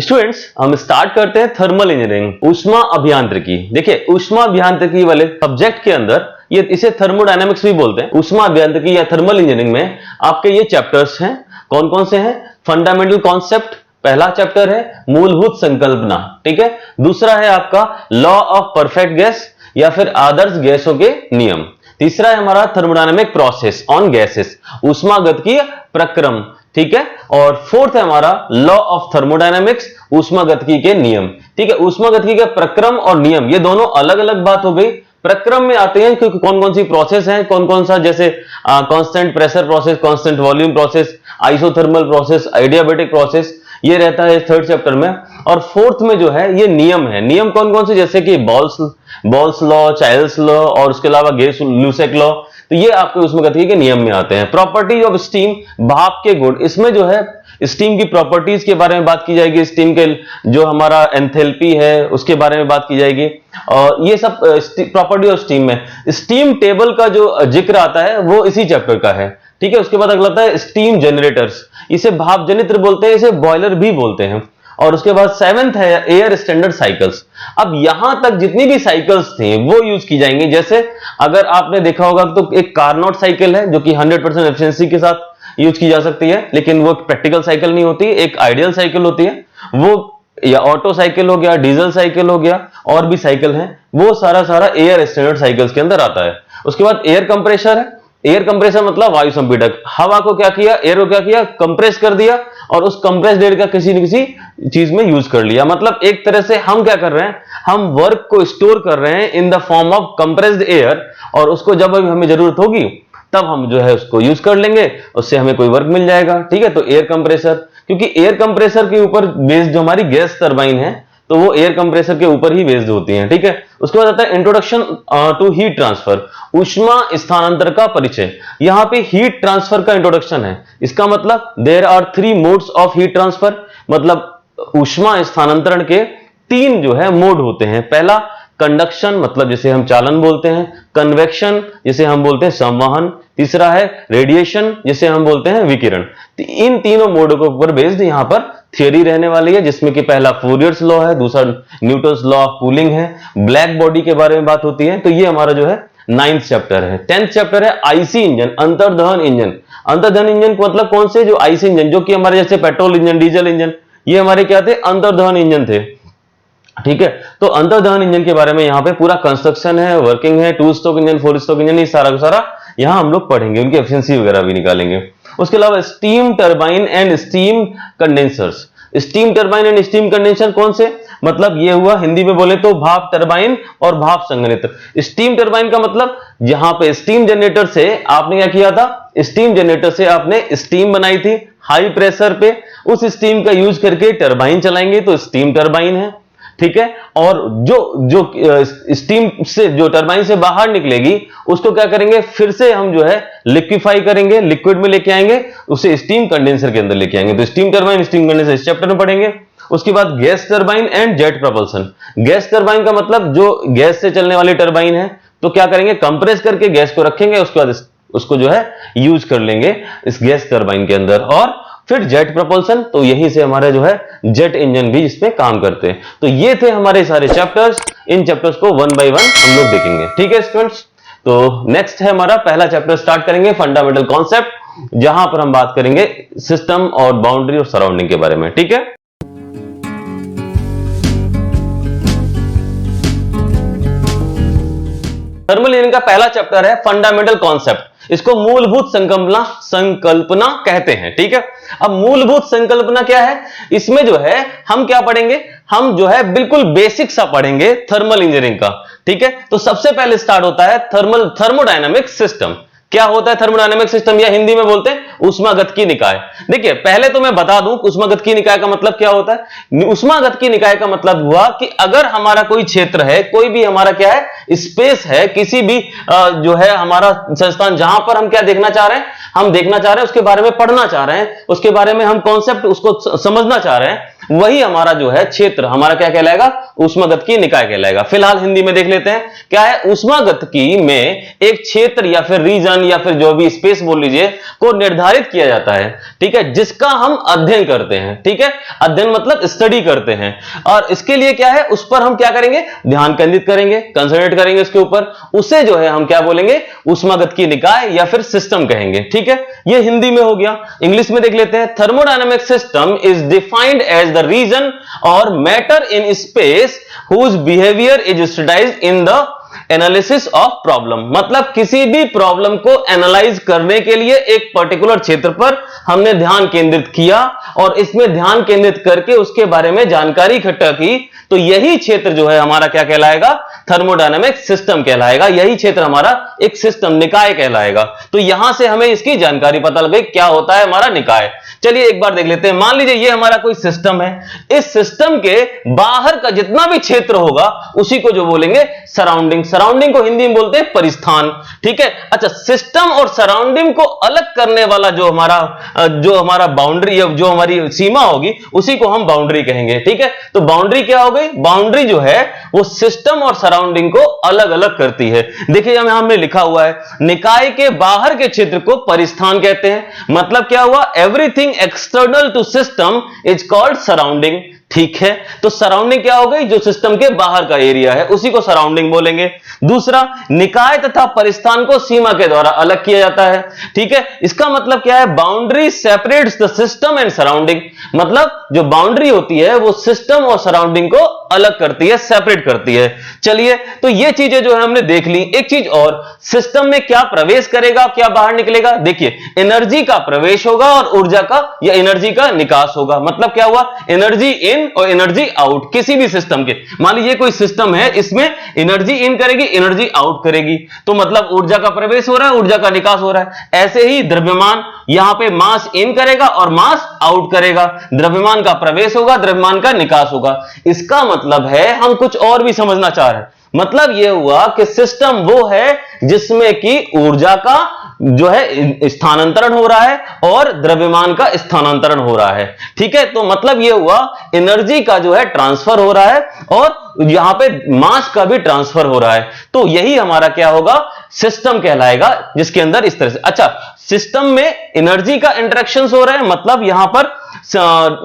Students, हम start करते हैं थर्मल इंजीनियरिंग, ऊष्मा अभियांत्रिकी। देखिए, ऊष्मा अभियांत्रिकी वाले सब्जेक्ट के अंदर ये इसे थर्मोडायनामिक्स भी बोलते हैं। ऊष्मा अभियांत्रिकी या थर्मल इंजीनियरिंग में आपके ये चैप्टर्स हैं। कौन कौन से हैं? फंडामेंटल कॉन्सेप्ट पहला चैप्टर है, मूलभूत संकल्पना, ठीक है। दूसरा है आपका लॉ ऑफ परफेक्ट गैस या फिर आदर्श गैसों के नियम। तीसरा है हमारा थर्मोडायनामिक प्रोसेस ऑन गैसेस, ऊष्मागतिकीय प्रक्रम, ठीक है। और फोर्थ है हमारा लॉ ऑफ थर्मोडायनामिक्स, ऊष्मागतिकी के नियम, ठीक है। ऊष्मागतिकी के प्रक्रम और नियम ये दोनों अलग अलग बात हो गई। प्रक्रम में आते हैं क्योंकि कौन कौन सी प्रोसेस है, कौन कौन सा, जैसे constant pressure process, constant volume process, isothermal process, adiabatic process, ये रहता है थर्ड चैप्टर में। और फोर्थ में जो है ये नियम है। नियम कौन कौन से, जैसे कि बॉल्स लॉ, चाइल्ड्स लॉ और उसके अलावा गेस-लुसेक लॉ, तो ये आपके ऊष्मागतिकी के नियम में आते हैं। प्रॉपर्टीज ऑफ स्टीम, भाप के गुण, इसमें जो है स्टीम की प्रॉपर्टीज के बारे में बात की जाएगी। स्टीम के जो हमारा एंथैल्पी है उसके बारे में बात की जाएगी। और ये सब प्रॉपर्टी ऑफ स्टीम में स्टीम टेबल का जो जिक्र आता है वो इसी चैप्टर का है, ठीक है। उसके बाद अगला आता है स्टीम जनरेटर्स, इसे भाप जनित्र बोलते हैं, इसे बॉयलर भी बोलते हैं। और उसके बाद सेवेंथ है एयर स्टैंडर्ड साइकिल्स। अब यहां तक जितनी भी साइकिल्स थी वो यूज की जाएंगी। जैसे अगर आपने देखा होगा तो एक कार्नोट साइकिल है जो कि 100% एफिशिएंसी के साथ यूज की जा सकती है, लेकिन वो प्रैक्टिकल साइकिल नहीं होती, एक आइडियल साइकिल होती है वो, या ऑटो साइकिल हो गया, डीजल साइकिल हो गया, और भी साइकिल है, वो सारा एयर स्टैंडर्ड साइकिल्स के अंदर आता है। उसके बाद एयर कंप्रेसर है। एयर कंप्रेसर मतलब वायु संपीड़क, हवा को क्या किया, एयर को क्या किया, कंप्रेस कर दिया और उस कंप्रेस्ड एयर का किसी न किसी चीज में यूज कर लिया। मतलब एक तरह से हम क्या कर रहे हैं, हम वर्क को स्टोर कर रहे हैं in the form of compressed air, और उसको जब हमें जरूरत होगी तब हम जो है उसको यूज कर लेंगे, उससे हमें कोई वर्क मिल जाएगा, ठीक है। तो एयर कंप्रेसर, क्योंकि एयर कंप्रेसर के ऊपर बेस्ड जो हमारी गैस टरबाइन है तो वो एयर कंप्रेसर के ऊपर ही बेस्ड होती हैं, ठीक है। उसके बाद आता है इंट्रोडक्शन टू हीट ट्रांसफर, ऊष्मा स्थानांतरण का परिचय। यहां पे हीट ट्रांसफर का इंट्रोडक्शन है। इसका मतलब there are 3 modes of heat transfer, मतलब ऊष्मा स्थानांतरण के 3 जो है मोड होते हैं। पहला कंडक्शन, मतलब जिसे हम चालन बोलते हैं, कन्वेक्शन जिसे हम बोलते हैं संवहन, तीसरा है रेडिएशन जिसे हम बोलते हैं विकिरण। इन तीनों मोड के ऊपर बेस्ड यहां पर थियरी रहने वाली है, जिसमें कि पहला फूरियर्स लॉ है, दूसरा न्यूटन्स लॉ ऑफ कूलिंग है, ब्लैक बॉडी के बारे में बात होती है। तो ये हमारा जो है 9th चैप्टर है। 10th चैप्टर है आईसी इंजन, अंतर्दहन इंजन। अंतर्दहन इंजन मतलब कौन से, जो आईसी इंजन, जो कि हमारे जैसे पेट्रोल इंजन, डीजल इंजन, ये हमारे क्या थे, अंतर्दहन इंजन थे, ठीक है। तो अंतर्दहन इंजन के बारे में यहाँ पे पूरा कंस्ट्रक्शन है, वर्किंग है, 2 स्ट्रोक इंजन, 4 स्ट्रोक इंजन, ये सारा का सारा यहाँ हम लोग पढ़ेंगे, उनकी एफिशिएंसी वगैरह भी निकालेंगे। उसके अलावा steam turbine and steam condensers. Steam turbine and steam condenser कौन से, मतलब ये हुआ हिंदी में बोले तो भाप टरबाइन और भाप संघनित्र। स्टीम टरबाइन का मतलब यहां पे स्टीम जनरेटर से आपने क्या किया था, स्टीम जनरेटर से आपने स्टीम बनाई थी हाई प्रेशर पे, उस स्टीम का यूज करके टरबाइन चलाएंगे तो स्टीम टरबाइन है, ठीक है। और जो स्टीम से, जो टरबाइन से बाहर निकलेगी उसको क्या करेंगे, फिर से हम जो है लिक्विफाई करेंगे, लिक्विड में लेके आएंगे, उसे स्टीम कंडेंसर के अंदर लेके आएंगे। तो स्टीम टरबाइन, स्टीम कंडेंसर इस चैप्टर में पढ़ेंगे। उसके बाद gas turbine and jet propulsion. Gas turbine का मतलब जो गैस से चलने वाली टरबाइन है, तो क्या करेंगे, कंप्रेस करके गैस को रखेंगे, उसके बाद उसको जो है यूज कर लेंगे इस गैस टरबाइन के अंदर। और फिर जेट प्रोपल्सन, तो यहीं से हमारे जो है जेट इंजन भी इसमें काम करते हैं। तो ये थे हमारे सारे चैप्टर्स। इन चैप्टर्स को 1 by 1 हम लोग देखेंगे, ठीक है स्टूडेंट्स। तो नेक्स्ट है हमारा पहला चैप्टर, स्टार्ट करेंगे फंडामेंटल कॉन्सेप्ट, जहां पर हम बात करेंगे सिस्टम और बाउंड्री और सराउंडिंग के बारे में, ठीक है। थर्मल इंजीनियरिंग का पहला चैप्टर है फंडामेंटल कॉन्सेप्ट। इसको मूलभूत संकल्पना कहते हैं, ठीक है। अब मूलभूत संकल्पना क्या है, इसमें जो है हम क्या पढ़ेंगे, हम जो है बिल्कुल बेसिक सा पढ़ेंगे थर्मल इंजीनियरिंग का, ठीक है। तो सबसे पहले स्टार्ट होता है थर्मोडायनामिक सिस्टम। क्या होता है थर्मोडायनामिक सिस्टम, या हिंदी में बोलते हैं ऊष्मागतिकी निकाय। देखिए पहले तो मैं बता दूं ऊष्मागतिकी निकाय का मतलब क्या होता है। ऊष्मागतिकी निकाय का मतलब हुआ कि अगर हमारा कोई क्षेत्र है, कोई भी हमारा क्या है स्पेस है, किसी भी जो है हमारा संस्थान, जहां पर हम क्या देखना चाह रहे हैं, हम देखना चाह रहे हैं, उसके बारे में पढ़ना चाह रहे हैं, उसके बारे में हम कॉन्सेप्ट उसको समझना चाह रहे हैं, वही हमारा जो है क्षेत्र हमारा क्या कहलाएगा, ऊष्मागतिकी निकाय कहलाएगा। फिलहाल हिंदी में देख लेते हैं क्या है, ऊष्मागतिकी में एक क्षेत्र या फिर रीजन या फिर जो भी स्पेस बोल लीजिए को निर्धारित किया जाता है, ठीक है, जिसका हम अध्ययन करते हैं, ठीक है, अध्ययन मतलब स्टडी करते हैं। और इसके लिए क्या है, उस पर हम क्या करेंगे, ध्यान केंद्रित करेंगे, कंसंट्रेट करेंगे उसके ऊपर, उसे जो है हम क्या बोलेंगे, ऊष्मागतिकी निकाय या फिर सिस्टम कहेंगे, ठीक है। ये हिंदी में हो गया। इंग्लिश में देख लेते हैं, thermodynamic system is defined as the region और matter in space whose behavior is studied in the analysis of problem. मतलब किसी भी प्रॉब्लम को एनालाइज करने के लिए एक पर्टिकुलर क्षेत्र पर हमने ध्यान केंद्रित किया और इसमें ध्यान केंद्रित करके उसके बारे में जानकारी इकट्ठा की, तो यही क्षेत्र जो है हमारा क्या कहलाएगा, थर्मोडायनेमिक सिस्टम कहलाएगा। यही क्षेत्र हमारा एक सिस्टम निकाय कहलाएगा। तो यहां से हमें इसकी जानकारी पता लग गई क्या होता है हमारा निकाय। चलिए एक बार देख लेते हैं। मान लीजिए ये हमारा कोई सिस्टम है, इस सिस्टम के बाहर का जितना भी क्षेत्र होगा उसी को जो बोलेंगे सराउंडिंग। सराउंडिंग को हिंदी में बोलते हैं परिस्थान, ठीक है। अच्छा, सिस्टम और सराउंडिंग को अलग करने वाला जो हमारा बाउंड्री या जो हमारी सीमा होगी उसी को हम बाउंड्री कहेंगे, ठीक है। तो बाउंड्री क्या हो गई, बाउंड्री जो है वो सिस्टम और सराउंडिंग को अलग अलग करती है। देखिए यहां हमने लिखा हुआ है, निकाय के बाहर के क्षेत्र को परिस्थान कहते हैं। मतलब क्या हुआ, everything external to system is called surrounding, ठीक है। तो सराउंडिंग क्या हो गई, जो सिस्टम के बाहर का एरिया है उसी को सराउंडिंग बोलेंगे। दूसरा, निकाय तथा परिस्थान को सीमा के द्वारा अलग किया जाता है, ठीक है। इसका मतलब क्या है, boundary separates the system and surrounding. मतलब जो बाउंड्री होती है वो सिस्टम और सराउंडिंग को अलग करती है, सेपरेट करती है। चलिए, तो ये चीजें जो है हमने देख ली। एक चीज और, सिस्टम में क्या प्रवेश करेगा क्या बाहर निकलेगा। देखिए, एनर्जी का प्रवेश होगा और ऊर्जा का या एनर्जी का निकास होगा। मतलब क्या हुआ, एनर्जी इन और एनर्जी आउट किसी भी सिस्टम के। मान लीजिए कोई सिस्टम है, इसमें एनर्जी इन करेगी, एनर्जी आउट करेगी, तो मतलब ऊर्जा का प्रवेश हो रहा है, ऊर्जा का निकास हो रहा है। ऐसे ही द्रव्यमान, यहां पे मास इन करेगा और मास आउट करेगा, द्रव्यमान का प्रवेश होगा, द्रव्यमान का निकास होगा। इसका मतलब है हम कुछ और भी समझना चाह रहे हैं। मतलब यह हुआ कि सिस्टम वो है जिसमें कि ऊर्जा का जो है स्थानांतरण हो रहा है और द्रव्यमान का स्थानांतरण हो रहा है, ठीक है। तो मतलब यह हुआ एनर्जी का जो है ट्रांसफर हो रहा है और यहां पे मास का भी ट्रांसफर हो रहा है। तो यही हमारा क्या होगा, सिस्टम कहलाएगा, जिसके अंदर इस तरह से। अच्छा, सिस्टम में एनर्जी का इंटरेक्शन हो रहा है, मतलब यहां पर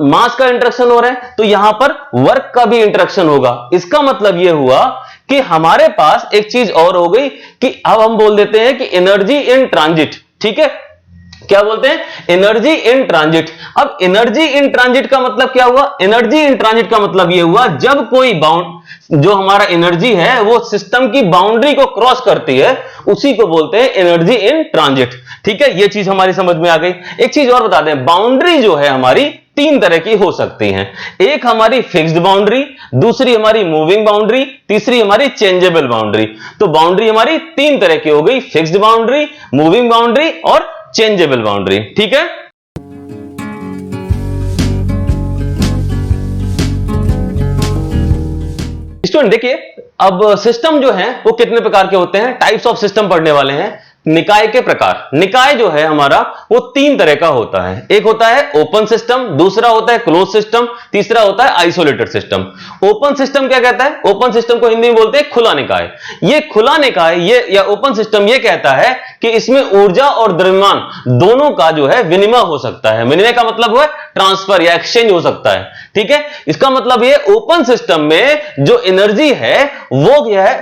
मास का इंटरेक्शन हो रहा है, तो यहां पर वर्क का भी इंटरेक्शन होगा। इसका मतलब यह हुआ कि हमारे पास एक चीज और हो गई कि अब हम बोल देते हैं कि एनर्जी इन ट्रांजिट, ठीक है। क्या बोलते हैं, एनर्जी इन ट्रांजिट। अब एनर्जी इन ट्रांजिट का मतलब क्या हुआ, एनर्जी इन ट्रांजिट का मतलब यह हुआ जब कोई जो हमारा एनर्जी है वो सिस्टम की बाउंड्री को क्रॉस करती है, उसी को बोलते हैं एनर्जी इन ट्रांजिट, ठीक है। ये चीज हमारी समझ में आ गई। एक चीज और बता दें, बाउंड्री जो है हमारी तीन तरह की हो सकती हैं। एक हमारी फिक्स्ड बाउंड्री, दूसरी हमारी मूविंग बाउंड्री, तीसरी हमारी चेंजेबल बाउंड्री। तो बाउंड्री हमारी तीन तरह की हो गई, फिक्स्ड बाउंड्री, मूविंग बाउंड्री और चेंजेबल बाउंड्री, ठीक है। स्टूडेंट देखिए, अब सिस्टम जो है वो कितने प्रकार के होते हैं, टाइप्स ऑफ सिस्टम पढ़ने वाले हैं। निकाय के प्रकार, निकाय जो है हमारा वो तीन तरह का होता है। एक होता है ओपन सिस्टम, दूसरा होता है क्लोज सिस्टम, तीसरा होता है आइसोलेटेड सिस्टम। ओपन सिस्टम क्या कहता है, ओपन सिस्टम को हिंदी में बोलते हैं खुला निकाय। ये खुला निकाय ये या ओपन सिस्टम ये कहता है कि इसमें ऊर्जा और द्रव्यमान दोनों का जो है विनिमय हो सकता है। विनिमय का मतलब हुआ ट्रांसफर या एक्सचेंज हो सकता है, ठीक है। इसका मतलब ये ओपन सिस्टम में जो एनर्जी है वो क्या है,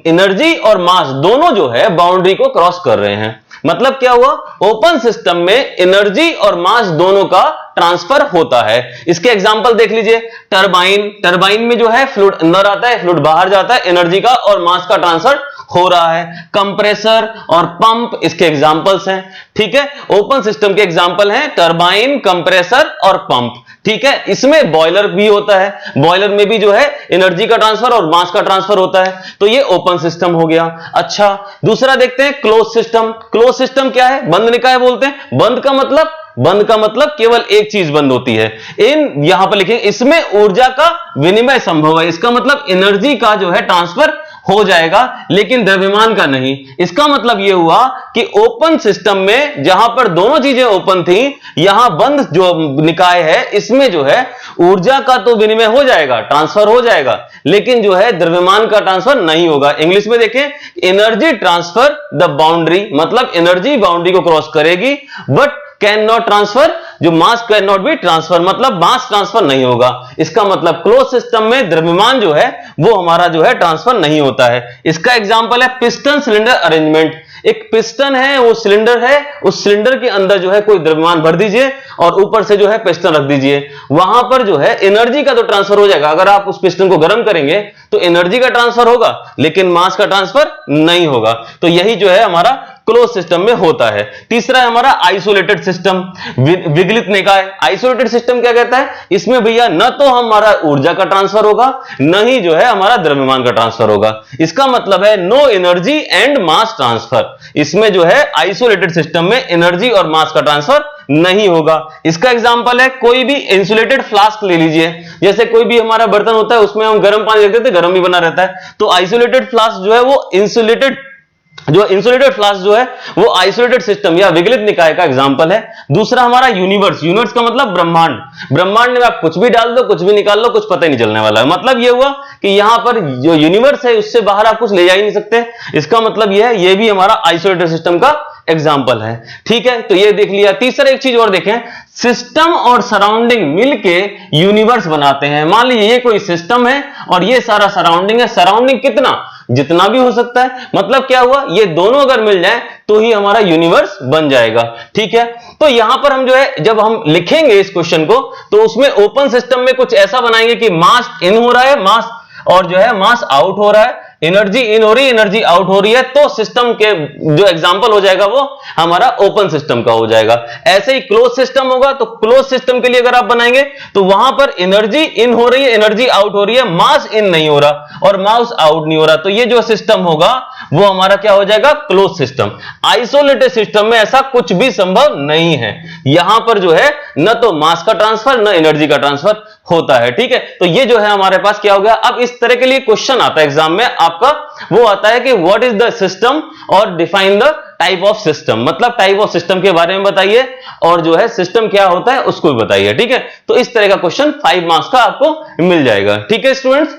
एनर्जी और मास दोनों जो है बाउंड्री को क्रॉस कर रहे हैं। मतलब क्या हुआ, ओपन सिस्टम में एनर्जी और मास दोनों का ट्रांसफर होता है। इसके एग्जांपल देख लीजिए, टरबाइन, टरबाइन में जो है फ्लूइड अंदर आता है, फ्लूइड बाहर जाता है, एनर्जी का और मास का ट्रांसफर हो रहा है। कंप्रेसर और पंप इसके एग्जांपल्स हैं, ठीक है। ओपन सिस्टम के एग्जांपल हैं टरबाइन, कंप्रेसर और पंप, ठीक है। इसमें बॉयलर भी होता है, बॉयलर में भी जो है एनर्जी का ट्रांसफर और मास का ट्रांसफर होता है। तो ये ओपन सिस्टम हो गया। अच्छा, दूसरा देखते हैं क्लोज सिस्टम। क्लोज सिस्टम क्या है, बंद निकाय बोलते हैं। बंद का मतलब केवल एक चीज बंद होती है। यहां पर लिखेंगे इसमें ऊर्जा का विनिमय संभव है। इसका मतलब एनर्जी का जो है ट्रांसफर हो जाएगा, लेकिन द्रव्यमान का नहीं। इसका मतलब यह हुआ कि ओपन सिस्टम में जहां पर दोनों चीजें ओपन थी, यहां बंद जो निकाय है इसमें जो है ऊर्जा का तो विनिमय हो जाएगा, ट्रांसफर हो जाएगा, लेकिन जो है द्रव्यमान का ट्रांसफर नहीं होगा। इंग्लिश में देखें, एनर्जी ट्रांसफर द बाउंड्री, मतलब एनर्जी बाउंड्री को क्रॉस करेगी बट कैन नॉट ट्रांसफर, जो मास कैन नॉट बी ट्रांसफर, मतलब मास ट्रांसफर नहीं होगा। इसका मतलब क्लोज सिस्टम में द्रव्यमान जो है वो हमारा जो है ट्रांसफर नहीं होता है। इसका एग्जांपल है पिस्टन सिलेंडर अरेंजमेंट। एक पिस्टन है, वो सिलेंडर है, उस सिलेंडर के अंदर जो है कोई द्रव्यमान भर दीजिए और ऊपर से जो है पिस्टन रख दीजिए, वहां पर जो है एनर्जी का तो ट्रांसफर हो जाएगा। अगर आप उस पिस्टन को गर्म करेंगे तो एनर्जी का ट्रांसफर होगा, लेकिन मास का ट्रांसफर नहीं होगा। तो यही जो है हमारा क्लोज सिस्टम में होता है। तीसरा है हमारा आइसोलेटेड सिस्टम, विगलित निकाय। आइसोलेटेड सिस्टम क्या कहता है, इसमें भैया न तो हमारा ऊर्जा का ट्रांसफर होगा, न ही जो है हमारा द्रव्यमान का ट्रांसफर होगा। इसका मतलब है no energy and mass transfer. इसमें जो है आइसोलेटेड सिस्टम में एनर्जी और मास का ट्रांसफर नहीं होगा। इसका एग्जांपल है कोई भी इंसुलेटेड फ्लास्क ले लीजिए, जैसे कोई भी हमारा बर्तन होता है उसमें हम गर्म पानी रखते थे, गर्म भी बना रहता है। तो आइसोलेटेड फ्लास्क जो है वो इंसुलेटेड फ्लास्क जो है वो आइसोलेटेड सिस्टम या विगलित निकाय का एग्जांपल है। दूसरा हमारा यूनिवर्स। यूनिवर्स का मतलब ब्रह्मांड। ब्रह्मांड में आप कुछ भी डाल दो, कुछ भी निकाल लो, कुछ पता ही नहीं चलने वाला है। मतलब ये हुआ कि यहां पर जो यूनिवर्स है उससे बाहर आप कुछ ले जा ही नहीं सकते। इसका मतलब ये है, ये भी हमारा आइसोलेटेड सिस्टम का एग्जाम्पल है। ठीक है, तो ये देख लिया। तीसरा एक चीज और देखें, सिस्टम और सराउंडिंग मिलके यूनिवर्स बनाते हैं। मान लीजिए ये कोई सिस्टम है और ये सारा सराउंडिंग है। सराउंडिंग कितना, जितना भी हो सकता है। मतलब क्या हुआ, ये दोनों अगर मिल जाए तो ही हमारा यूनिवर्स बन जाएगा। ठीक है, तो यहां पर हम जो है जब हम लिखेंगे इस क्वेश्चन को तो उसमें ओपन सिस्टम में कुछ ऐसा बनाएंगे कि मास इन हो रहा है, मास और जो है मास आउट हो रहा है, एनर्जी इन हो रही है, एनर्जी आउट हो रही है, तो सिस्टम के जो एग्जांपल हो जाएगा वो हमारा ओपन सिस्टम का हो जाएगा। ऐसे ही क्लोज सिस्टम होगा तो क्लोज सिस्टम के लिए अगर आप बनाएंगे तो वहां पर एनर्जी इन हो रही है, एनर्जी आउट हो रही है, मास इन नहीं हो रहा और मास आउट नहीं हो रहा, तो ये जो सिस्टम होगा वो हमारा क्या हो जाएगा, क्लोज सिस्टम। आइसोलेटेड सिस्टम में ऐसा कुछ भी संभव नहीं है। यहां पर जो है न तो मास का ट्रांसफर न एनर्जी का ट्रांसफर होता है। ठीक है, तो ये जो है हमारे पास क्या हो गया। अब इस तरह के लिए क्वेश्चन आता है एग्जाम में आपका, वो आता है कि व्हाट इज द सिस्टम और define the type of system. मतलब टाइप ऑफ सिस्टम के बारे में बताइए और जो है सिस्टम क्या होता है उसको भी बताइए। ठीक है, तो इस तरह का क्वेश्चन 5 मार्क्स का आपको मिल जाएगा। ठीक है स्टूडेंट्स,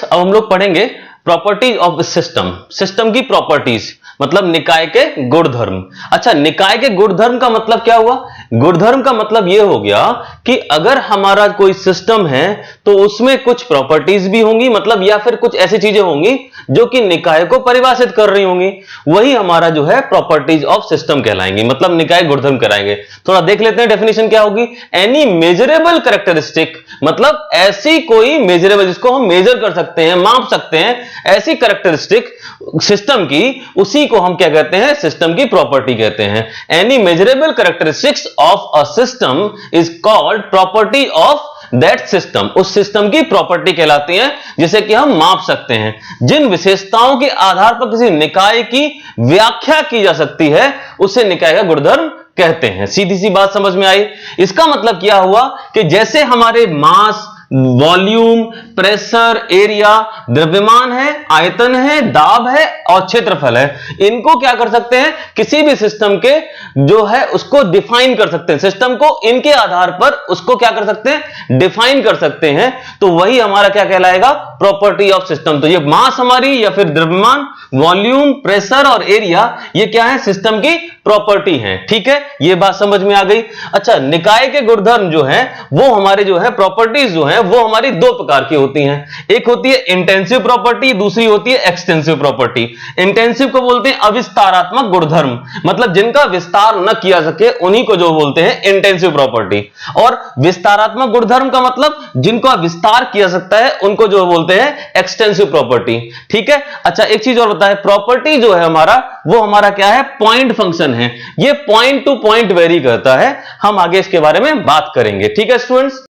अब हम लोग पढ़ेंगे प्रॉपर्टीज ऑफ सिस्टम। सिस्टम की प्रॉपर्टीज मतलब निकाय के गुणधर्म। अच्छा, निकाय के गुणधर्म का मतलब क्या हुआ, गुणधर्म का मतलब यह हो गया कि अगर हमारा कोई सिस्टम है तो उसमें कुछ प्रॉपर्टीज भी होंगी, मतलब या फिर कुछ ऐसी चीजें होंगी जो कि निकाय को परिभाषित कर रही होंगी, वही हमारा जो है प्रॉपर्टीज ऑफ सिस्टम कहलाएंगी, मतलब निकाय गुणधर्म कहलाएंगे। थोड़ा देख लेते हैं डेफिनेशन क्या होगी। एनी मेजरेबल कैरेक्टरिस्टिक, मतलब ऐसी कोई मेजरेबल जिसको हम मेजर कर सकते हैं, माप सकते हैं, ऐसी कैरेक्टरिस्टिक सिस्टम की, उसी को हम क्या कहते हैं, सिस्टम की प्रॉपर्टी कहते हैं। Any measurable characteristics of a system is called property of that system. उस सिस्टम की प्रॉपर्टी कहलाती है जिसे कि हम माप सकते हैं। जिन विशेषताओं के आधार पर किसी निकाय की व्याख्या की जा सकती है उसे निकाय का गुणधर्म कहते हैं। सीधी सी बात समझ में आई। इसका मतलब क्या हुआ कि जैसे हमारे मास, वॉल्यूम, प्रेशर, एरिया, द्रव्यमान है, आयतन है, दाब है और क्षेत्रफल है, इनको क्या कर सकते हैं, किसी भी सिस्टम के जो है उसको डिफाइन कर सकते हैं। सिस्टम को इनके आधार पर उसको क्या कर सकते हैं, डिफाइन कर सकते हैं। तो वही हमारा क्या कहलाएगा, प्रॉपर्टी ऑफ सिस्टम। तो ये मास हमारी या फिर द्रव्यमान, वॉल्यूम, प्रेशर और एरिया, ये क्या है, सिस्टम की प्रॉपर्टी है। ठीक है, ये बात समझ में आ गई। अच्छा, निकाय के गुणधर्म जो है वो हमारे जो है प्रॉपर्टीज जो है वो हमारी दो प्रकार की होती हैं। एक होती है इंटेंसिव प्रॉपर्टी, दूसरी होती है एक्सटेंसिव प्रॉपर्टी। इंटेंसिव को बोलते हैं अविस्तारात्मक गुणधर्म, मतलब जिनका विस्तार न किया सके उन्हीं को जो बोलते हैं इंटेंसिव प्रॉपर्टी। और विस्तारात्मक गुणधर्म का मतलब जिनको विस्तार किया सकता है उनको जो बोलते हैं एक्सटेंसिव प्रॉपर्टी। ठीक है, अच्छा एक चीज और बताएं, प्रॉपर्टी जो है हमारा वो हमारा क्या है, पॉइंट फंक्शन है। ये पॉइंट टू पॉइंट वेरी करता है। हम आगे इसके बारे में बात करेंगे। ठीक है स्टूडेंट्स,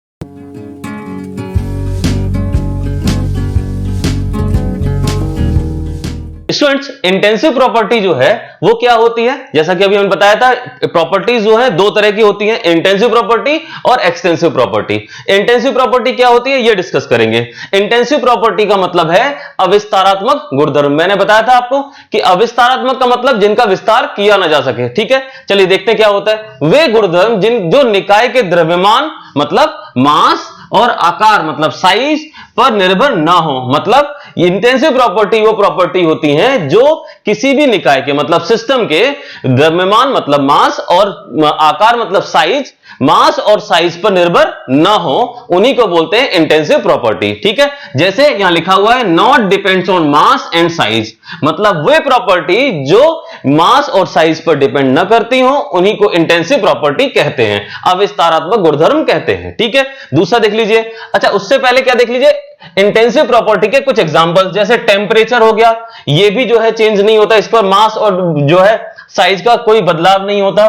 स्टूडेंट्स, इंटेंसिव प्रॉपर्टी जो है वो क्या होती है, जैसा कि अभी हमने बताया था, प्रॉपर्टीज जो है दो तरह की होती हैं, इंटेंसिव प्रॉपर्टी और एक्सटेंसिव प्रॉपर्टी। इंटेंसिव प्रॉपर्टी क्या होती है ये डिस्कस करेंगे। इंटेंसिव प्रॉपर्टी का मतलब है अविस्तारात्मक गुणधर्म। मैंने बताया था आपको कि अविस्तारात्मक का मतलब जिनका विस्तार किया ना जा सके। ठीक है, चलिए देखते हैं क्या होता है। वे गुणधर्म जो निकाय के द्रव्यमान मतलब मास और आकार मतलब साइज पर निर्भर ना हो। मतलब इंटेंसिव प्रॉपर्टी वो प्रॉपर्टी होती हैं जो किसी भी निकाय के मतलब सिस्टम के द्रव्यमान मतलब मास और आकार मतलब साइज, मास और साइज पर निर्भर ना हो, उन्हीं को बोलते हैं इंटेंसिव प्रॉपर्टी। ठीक है, जैसे यहां लिखा हुआ है not depends on mass and size, मतलब वे प्रॉपर्टी जो मास और साइज पर डिपेंड न करती हो उन्हीं को इंटेंसिव प्रॉपर्टी कहते हैं, अविस्तारात्मक गुणधर्म कहते हैं। ठीक है, दूसरा देख लीजिए। अच्छा, उससे पहले क्या देख लीजिए, इंटेंसिव प्रॉपर्टी के कुछ एग्जांपल, जैसे टेम्परेचर हो गया, ये भी जो है चेंज नहीं होता, इस पर मास और जो है साइज का कोई बदलाव नहीं होता।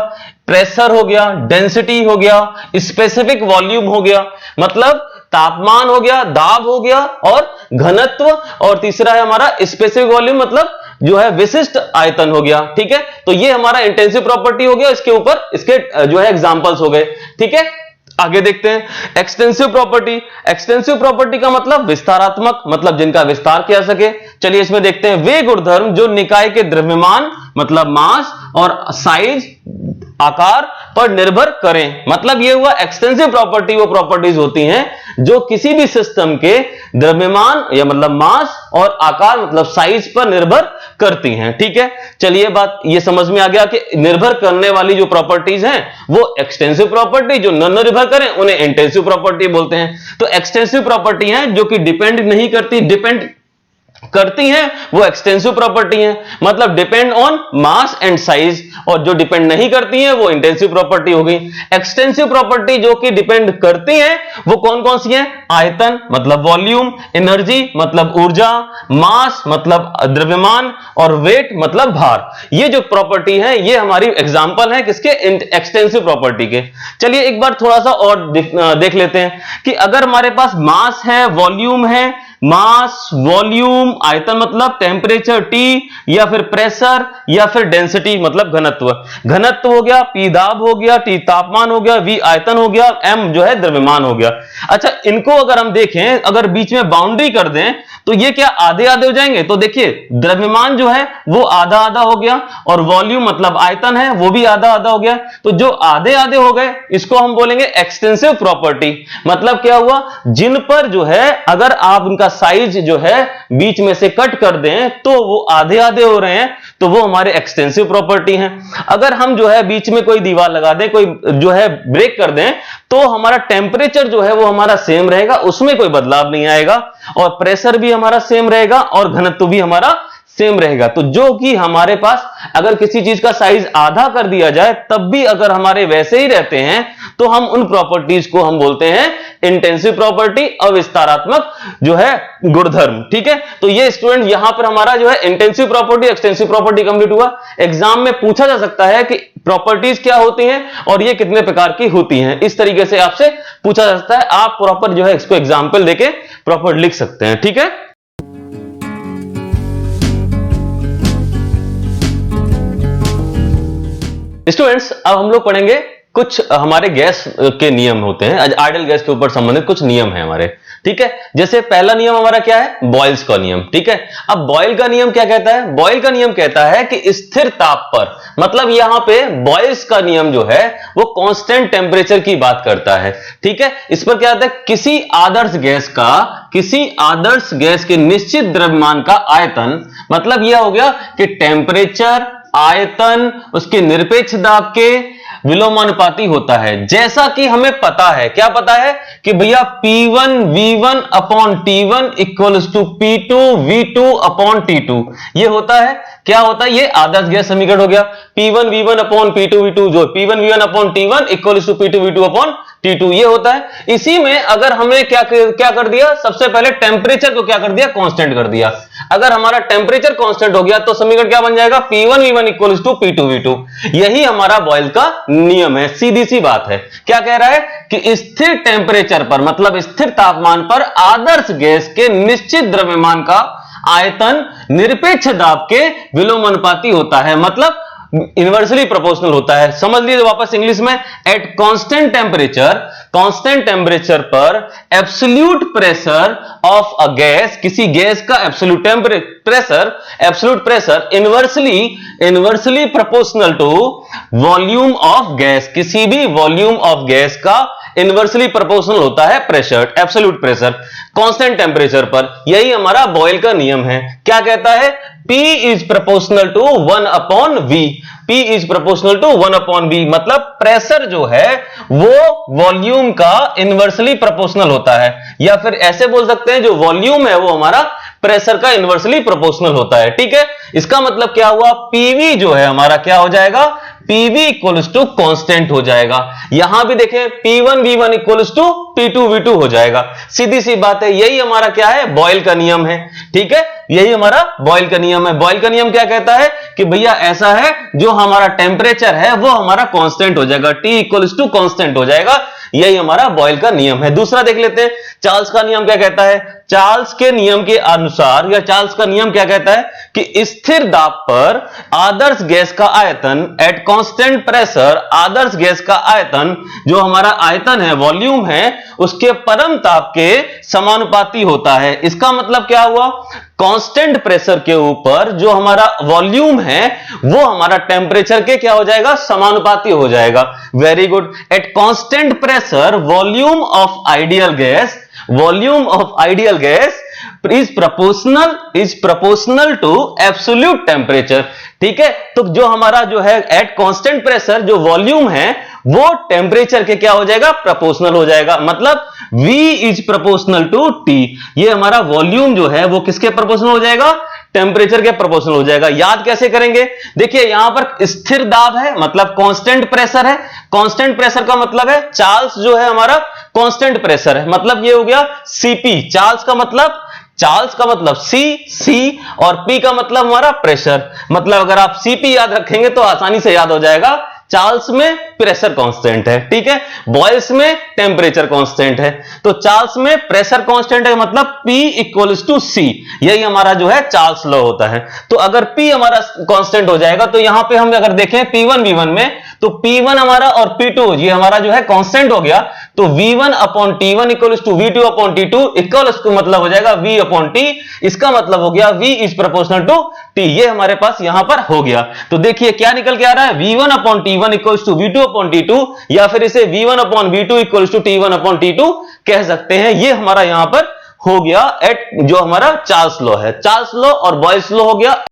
प्रेशर हो गया, डेंसिटी हो गया, स्पेसिफिक वॉल्यूम हो गया, मतलब तापमान हो गया, दाब हो गया और घनत्व, और तीसरा है हमारा स्पेसिफिक वॉल्यूम मतलब जो है विशिष्ट आयतन हो गया। ठीक है, तो ये हमारा इंटेंसिव प्रॉपर्टी हो गया, इसके ऊपर इसके जो है एग्जांपल्स हो गए। ठीक है, आगे देखते हैं एक्सटेंसिव प्रॉपर्टी। एक्सटेंसिव प्रॉपर्टी का मतलब विस्तारात्मक, मतलब जिनका विस्तार किया सके। चलिए इसमें देखते हैं, वे गुणधर्म जो निकाय के द्रव्यमान मतलब मास और साइज आकार पर निर्भर करें। मतलब ये हुआ एक्सटेंसिव प्रॉपर्टी वो प्रॉपर्टीज होती हैं जो किसी भी सिस्टम के द्रव्यमान या मतलब मास और आकार मतलब साइज पर निर्भर करती हैं। ठीक है, चलिए बात ये समझ में आ गया कि निर्भर करने वाली जो प्रॉपर्टीज हैं वो एक्सटेंसिव प्रॉपर्टी, जो न निर्भर करें उन्हें इंटेंसिव प्रॉपर्टी बोलते हैं। तो एक्सटेंसिव प्रॉपर्टी हैं जो कि डिपेंड नहीं करती, डिपेंड करती हैं वो एक्सटेंसिव प्रॉपर्टी हैं, मतलब depend on mass and size, और जो डिपेंड नहीं करती हैं वो इंटेंसिव प्रॉपर्टी हो गई। एक्सटेंसिव प्रॉपर्टी जो कि डिपेंड करती हैं वो कौन कौन सी हैं, आयतन मतलब वॉल्यूम, एनर्जी मतलब ऊर्जा, मास मतलब द्रव्यमान और वेट मतलब भार। ये जो प्रॉपर्टी है ये हमारी एग्जांपल है किसके, एक्सटेंसिव प्रॉपर्टी के। चलिए एक बार थोड़ा सा और देख लेते हैं कि अगर हमारे पास मास है, वॉल्यूम है, मास, वॉल्यूम, आयतन मतलब टेम्परेचर T, या फिर प्रेशर, या फिर डेंसिटी मतलब घनत्व। घनत्व हो गया, P दाब हो गया, T तापमान हो गया, V आयतन हो गया, M जो है द्रव्यमान हो गया। अच्छा, इनको अगर हम देखें, अगर बीच में बाउंड्री कर दें तो ये क्या आधे आधे हो जाएंगे। तो देखिए द्रव्यमान जो है वो आधा आधा हो गया, और वॉल्यूम मतलब आयतन है वो भी आधा आधा हो गया। तो जो आधे आधे हो गए इसको हम बोलेंगे एक्सटेंसिव प्रॉपर्टी। मतलब क्या हुआ, जिन पर जो है अगर आप उनका साइज जो है बीच में से कट कर दें तो वो आधे आधे हो रहे हैं, तो वो हमारे एक्सटेंसिव प्रॉपर्टी हैं। अगर हम जो है बीच में कोई दीवार लगा दें, कोई जो है ब्रेक कर दें, तो हमारा टेम्परेचर जो है वो हमारा सेम रहेगा, उसमें कोई बदलाव नहीं आएगा, और प्रेशर भी हमारा सेम रहेगा और घनत्व भी हमारा सेम रहेगा। तो जो कि हमारे पास अगर किसी चीज का साइज आधा कर दिया जाए तब भी अगर हमारे वैसे ही रहते हैं तो हम उन प्रॉपर्टीज को हम बोलते हैं इंटेंसिव प्रॉपर्टी, अविस्तारात्मक जो है गुणधर्म। ठीक है, तो ये स्टूडेंट यहां पर हमारा जो है intensive property, extensive property complete हुआ। एग्जाम में पूछा जा सकता है कि प्रॉपर्टीज क्या होती हैं और ये कितने प्रकार की होती हैं, इस तरीके से आपसे पूछा जा सकता है। आप प्रॉपर जो है इसको एग्जाम्पल देके प्रॉपर लिख सकते हैं। ठीक है, स्टूडेंट्स अब हम लोग पढ़ेंगे कुछ हमारे गैस के नियम होते हैं, आइडियल गैस के ऊपर संबंधित कुछ नियम है हमारे। ठीक है, जैसे पहला नियम हमारा क्या है, बॉयल्स का नियम। ठीक है, अब बॉयल का नियम क्या कहता है, बॉयल का नियम कहता है कि स्थिर ताप पर, मतलब यहां पे बॉयल्स का नियम जो है वो कांस्टेंट टेम्परेचर की बात करता है। ठीक है, इस पर क्या आता है, किसी आदर्श गैस के निश्चित द्रव्यमान का आयतन, मतलब यह हो गया कि टेम्परेचर, आयतन उसके निरपेक्ष दाब के विलोमानुपाती होता है। जैसा कि हमें पता है, क्या पता है कि भैया P1 V1 upon T1 equals to P2 V2 upon T2। ये होता है, क्या होता है, ये आदर्श गैस समीकरण हो गया। P1 V1 upon P2 V2, जो P1 V1 upon T1 equals to P2 V2 upon T2, ये होता है। इसी में अगर हमने क्या कर दिया, सबसे पहले टेम्परेचर को क्या कर दिया, कांस्टेंट कर दिया। अगर हमारा टेम्परेचर कांस्टेंट हो गया तो समीकरण क्या बन जाएगा, P1 V1 equals to P2 V2। यही हमारा बॉयल का नियम है, सीधी सी बात है। क्या कह रहा है कि स्थिर टेम्परेचर पर, मतलब स्थिर तापमान पर आदर्श गैस के निश्चित द्रव्यमान का आयतन निरपेक्ष दाब के विलोमानुपाती होता है, मतलब इनवर्सली प्रोपोर्शनल होता है। समझ लीजिए वापस इंग्लिश में, एट कांस्टेंट टेम्परेचर पर absolute pressure of a gas, किसी गैस का absolute pressure inversely proportional to volume of gas, किसी भी वॉल्यूम ऑफ गैस का इनवर्सली प्रोपोर्शनल होता है pressure, absolute pressure constant temperature पर। यही हमारा बॉयल का नियम है। क्या कहता है? P is proportional to 1/V, P is proportional to 1/V, मतलब प्रेशर जो है वो वॉल्यूम का इनवर्सली प्रोपोर्शनल होता है, या फिर ऐसे बोल सकते हैं जो वॉल्यूम है वो हमारा प्रेशर का इनवर्सली प्रोपोर्शनल होता है। ठीक है, इसका मतलब क्या हुआ? पीवी जो है हमारा क्या हो जाएगा? पीवी इक्वल्स टू कांस्टेंट हो जाएगा। यहां भी देखें P1V1 इक्वल्स टू P2V2 हो जाएगा। सीधी सी बात है, यही हमारा क्या है? बॉयल का नियम है। ठीक है, यही हमारा बॉयल का नियम है। बॉयल का नियम क्या कहता है कि भैया ऐसा है, जो हमारा टेम्परेचर है वो हमारा कांस्टेंट हो जाएगा, T इक्वल्स टू कांस्टेंट हो जाएगा। यही हमारा बॉयल का नियम है। दूसरा देख लेते हैं, चार्ल्स का नियम क्या कहता है? चार्ल्स के नियम के अनुसार, या चार्ल्स का नियम क्या कहता है कि स्थिर दाब पर आदर्श गैस का आयतन, एट कांस्टेंट प्रेशर आदर्श गैस का आयतन, जो हमारा आयतन है, वॉल्यूम है, उसके परम ताप के समानुपाती होता है। इसका मतलब क्या हुआ? कांस्टेंट प्रेशर के ऊपर जो हमारा वॉल्यूम है वो हमारा टेम्परेचर के क्या हो जाएगा? समानुपाती हो जाएगा। Very good. At constant pressure volume of ideal gas is proportional to absolute temperature. ठीक है, तो जो हमारा जो है एट कांस्टेंट प्रेशर जो वॉल्यूम है वो टेम्परेचर के क्या हो जाएगा? प्रोपोर्शनल हो जाएगा। मतलब V is proportional to T। ये हमारा वॉल्यूम जो है वो किसके प्रोपोर्शनल हो जाएगा? टेम्परेचर के प्रोपोर्शनल हो जाएगा। याद कैसे करेंगे? देखिए यहां पर स्थिर दाब है, मतलब कांस्टेंट प्रेशर है। कांस्टेंट प्रेशर का मतलब है चार्ल्स जो है हमारा कांस्टेंट प्रेशर है, मतलब ये हो गया CP। चार्ल्स का मतलब C और P का मतलब हमारा प्रेशर। मतलब अगर आप CP याद रखेंगे तो आसानी से याद हो जाएगा। चार्ल्स में प्रेशर कांस्टेंट है, ठीक है, बॉयल्स में टेम्परेचर कांस्टेंट है। तो चार्ल्स में प्रेशर कांस्टेंट है, मतलब P इक्वल्स टू C। यही हमारा जो है चार्ल्स लॉ होता है। तो अगर P हमारा कांस्टेंट हो जाएगा तो यहां पे हम अगर देखें P1V1 में, तो P1 हमारा और P2 ये हमारा जो है कांस्टेंट हो गया, तो V1 upon T1 equals to V2 upon T2 equals to मतलब हो जाएगा V अपॉन T। इसका मतलब हो गया V is proportional to T। ये हमारे पास यहां पर हो गया। तो देखिए क्या निकल के आ रहा है? V1 upon T1 equals to V2 upon T2, या फिर इसे V1 upon V2 equals to T1 upon T2 कह सकते हैं। ये हमारा यहां पर हो गया एट जो हमारा चार्ल्स लॉ है। चार्ल्स लॉ और बॉयल्स लॉ हो गया।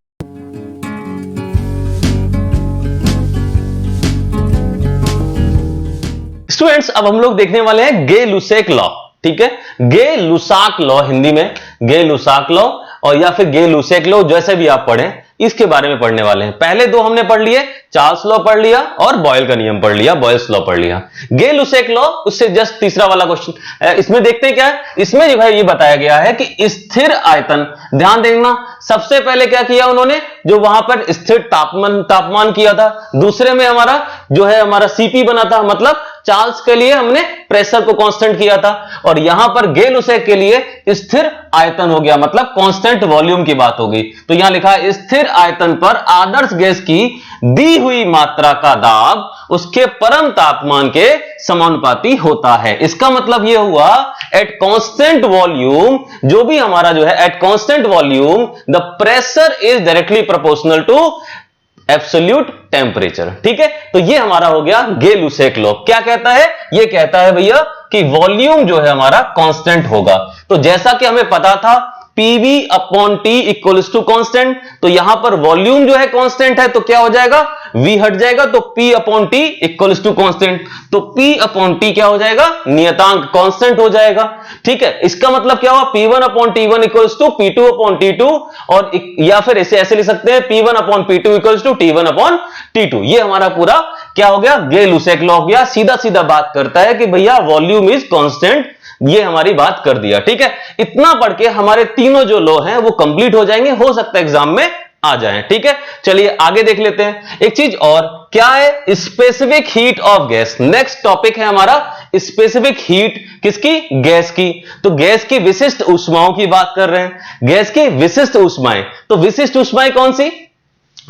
स्टूडेंट्स अब हम लोग देखने वाले हैं गे-लुसाक लॉ। ठीक है, गे-लुसाक लॉ, हिंदी में गे-लुसाक लॉ और या फिर गे-लुसाक लॉ, जैसे भी आप पढ़ें, इसके बारे में पढ़ने वाले हैं। पहले दो हमने पढ़ लिए, चार्ल्स लॉ पढ़ लिया और बॉयल का नियम पढ़ लिया, बॉयल्स लॉ पढ़ लिया। गे-लुसाक लॉ उससे जस्ट तीसरा वाला क्वेश्चन। इसमें देखते हैं क्या है, इसमें जो है ये बताया गया है कि स्थिर आयतन, ध्यान देना, सबसे पहले क्या किया उन्होंने, जो वहां पर स्थिर तापमान किया था। दूसरे में हमारा जो है हमारा CP बना था, मतलब चार्ल्स के लिए हमने प्रेशर को कांस्टेंट किया था, और यहां पर गे-लुसाक के लिए स्थिर आयतन हो गया, मतलब कांस्टेंट वॉल्यूम की बात होगी। तो यहां लिखा है स्थिर आयतन पर आदर्श गैस की दी हुई मात्रा का दाब उसके परम तापमान के समानुपाती होता है। इसका मतलब यह हुआ एट कांस्टेंट वॉल्यूम, जो भी हमारा जो है at constant volume the pressure is directly proportional to absolute temperature. ठीक है, तो ये हमारा हो गया गे-लुसाक लॉ। क्या कहता है? ये कहता है भैया कि वॉल्यूम जो है हमारा कांस्टेंट होगा। तो जैसा कि हमें पता था PV upon T equals to constant, तो यहां पर वॉल्यूम जो है कांस्टेंट है, तो क्या हो जाएगा? V हट जाएगा, तो P upon T equals to constant. तो P अपॉन T क्या हो जाएगा? नियतांक, कांस्टेंट हो जाएगा। ठीक है, इसका मतलब क्या हुआ? P1 upon T1 equals to P2 upon T2, और या फिर इसे ऐसे लिख सकते हैं P1 upon P2 equals to T1 upon T2। ये हमारा पूरा क्या हो गया? गे-लुसाक लॉ हो गया। सीधा सीधा बात करता है कि भैया वॉल्यूम इज कांस्टेंट, ये हमारी बात कर दिया। ठीक है, इतना पढ़ के हमारे तीनों जो लॉ हैं वो कंप्लीट हो जाएंगे, हो सकता है एग्जाम में आ जाएं। ठीक है, चलिए आगे देख लेते हैं। एक चीज और क्या है? Specific heat of gas. Next topic है हमारा स्पेसिफिक हीट किसकी? गैस की। तो गैस की विशिष्ट ऊष्माओं की बात कर रहे हैं। गैस की विशिष्ट ऊष्माएं, तो विशिष्ट ऊष्माएं कौन सी?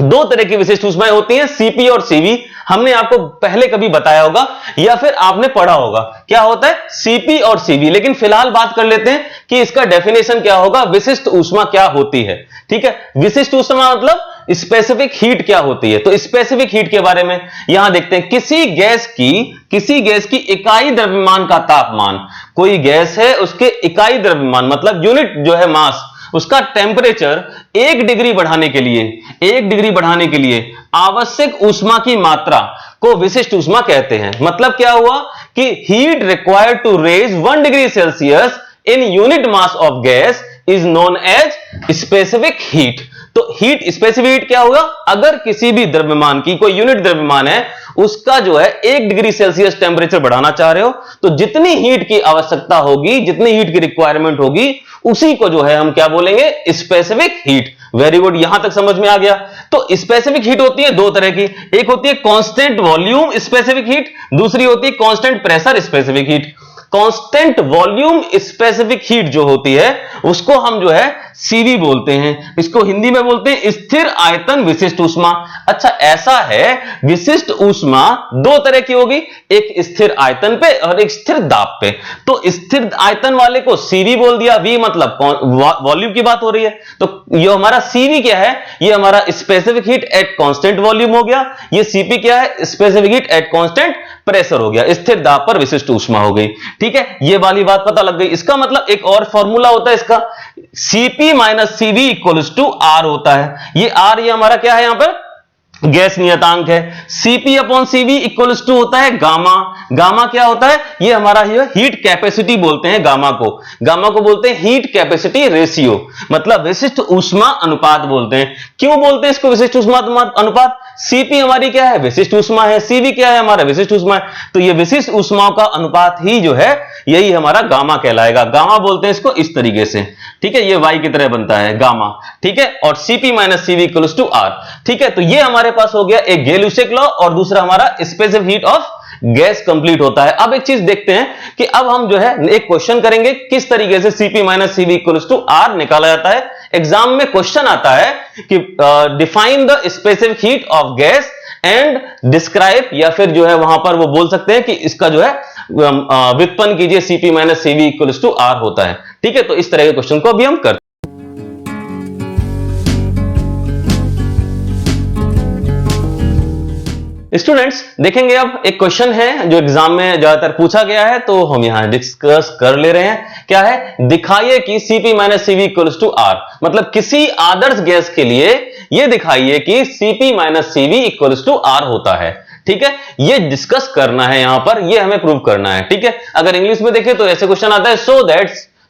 दो तरह की विशिष्ट ऊष्माएं होती हैं, सीपी और सीवी। हमने आपको पहले कभी बताया होगा या फिर आपने पढ़ा होगा क्या होता है सीपी और सीवी, लेकिन फिलहाल बात कर लेते हैं कि इसका डेफिनेशन क्या होगा, विशिष्ट ऊष्मा क्या होती है। ठीक है, विशिष्ट ऊष्मा मतलब स्पेसिफिक हीट क्या होती है। तो स्पेसिफिक हीट के बारे में यहां देखते हैं, किसी गैस की इकाई द्रव्यमान का तापमान, कोई गैस है उसके इकाई द्रव्यमान मतलब यूनिट जो है मास, उसका टेम्परेचर 1 डिग्री बढ़ाने के लिए आवश्यक ऊष्मा की मात्रा को विशिष्ट ऊष्मा कहते हैं। मतलब क्या हुआ कि heat required to raise 1 degree Celsius in unit mass of gas is known as specific heat. तो हीट, स्पेसिफिक हीट क्या होगा? अगर किसी भी द्रव्यमान की कोई यूनिट द्रव्यमान है, उसका जो है 1 डिग्री सेल्सियस टेम्परेचर बढ़ाना चाह रहे हो, तो जितनी हीट की आवश्यकता होगी, जितनी हीट की रिक्वायरमेंट होगी, उसी को जो है हम क्या बोलेंगे? Specific heat. वेरी गुड, यहां तक समझ में आ गया। तो स्पेसिफिक हीट होती है दो तरह की, एक होती है कांस्टेंट वॉल्यूम स्पेसिफिक हीट, दूसरी होती है constant pressure specific heat. Constant volume specific heat जो होती है उसको हम जो है सीवी बोलते हैं, इसको हिंदी में बोलते हैं स्थिर आयतन विशिष्ट ऊष्मा। अच्छा, ऐसा है विशिष्ट ऊष्मा दो तरह की होगी, एक स्थिर आयतन पे और एक स्थिर दाब पे। तो स्थिर आयतन वाले को सीवी बोल दिया, वी मतलब वॉल्यूम की बात हो रही है, तो ये हमारा सीवी क्या है? ये हमारा specific heat at constant volume हो गया। ये सीपी क्या है? Specific heat at constant pressure हो गया, स्थिर दाब पर विशिष्ट ऊष्मा हो गई। ठीक है, ये वाली बात पता लग गई। इसका मतलब एक और फॉर्मूला होता है इसका, CP minus CV equals to R होता है। ये आर ये हमारा क्या है? यहां पर गैस नियतांक है। CP upon CV equals to होता है गामा। गामा क्या होता है? ये हमारा हीट कैपेसिटी बोलते हैं गामा को। गामा को बोलते हैं हीट कैपेसिटी रेशियो, मतलब विशिष्ट ऊष्मा अनुपात बोलते हैं। क्यों बोलते हैं इसको विशिष्ट ऊष्मा अनुपात? सीपी हमारी क्या है? विशिष्ट ऊष्मा है, सीवी क्या है? हमारा विशिष्ट ऊष्मा है। तो ये विशिष्ट ऊष्माओं का अनुपात ही जो है यही हमारा गामा कहलाएगा। गामा बोलते हैं इसको इस तरीके से। ठीक है, ये वाई की तरह बनता है गामा। ठीक है, और CP minus CV equals to R. ठीक है, तो ये हमारे पास हो गया एक गेलुसेक लॉ और दूसरा हमारा specific heat of gas complete होता है। अब एक चीज देखते हैं कि अब हम जो है एक क्वेश्चन करेंगे किस तरीके से CP minus CV equals to R निकाला जाता है। एग्जाम में क्वेश्चन आता है कि define the specific heat of gas and describe, या फिर जो है वहां पर वो बोल सकते हैं कि इसका जो है व्युत्पन्न कीजिए, CP minus CV equals to R होता है। ठीक है, तो इस तरह के क्वेश्चन को अभी हम करते हैं। स्टूडेंट्स देखेंगे अब एक क्वेश्चन है जो एग्जाम में ज्यादातर पूछा गया है, तो हम यहां डिस्कस कर ले रहे हैं। क्या है? दिखाइए कि CP minus CV equals to R, मतलब किसी आदर्श गैस के लिए ये दिखाइए कि CP minus CV equals to R होता है। ठीक है, ये डिस्कस करना है यहां पर, ये हमें प्रूव करना है। ठीक है, अगर इंग्लिश में देखें तो ऐसे क्वेश्चन आता है,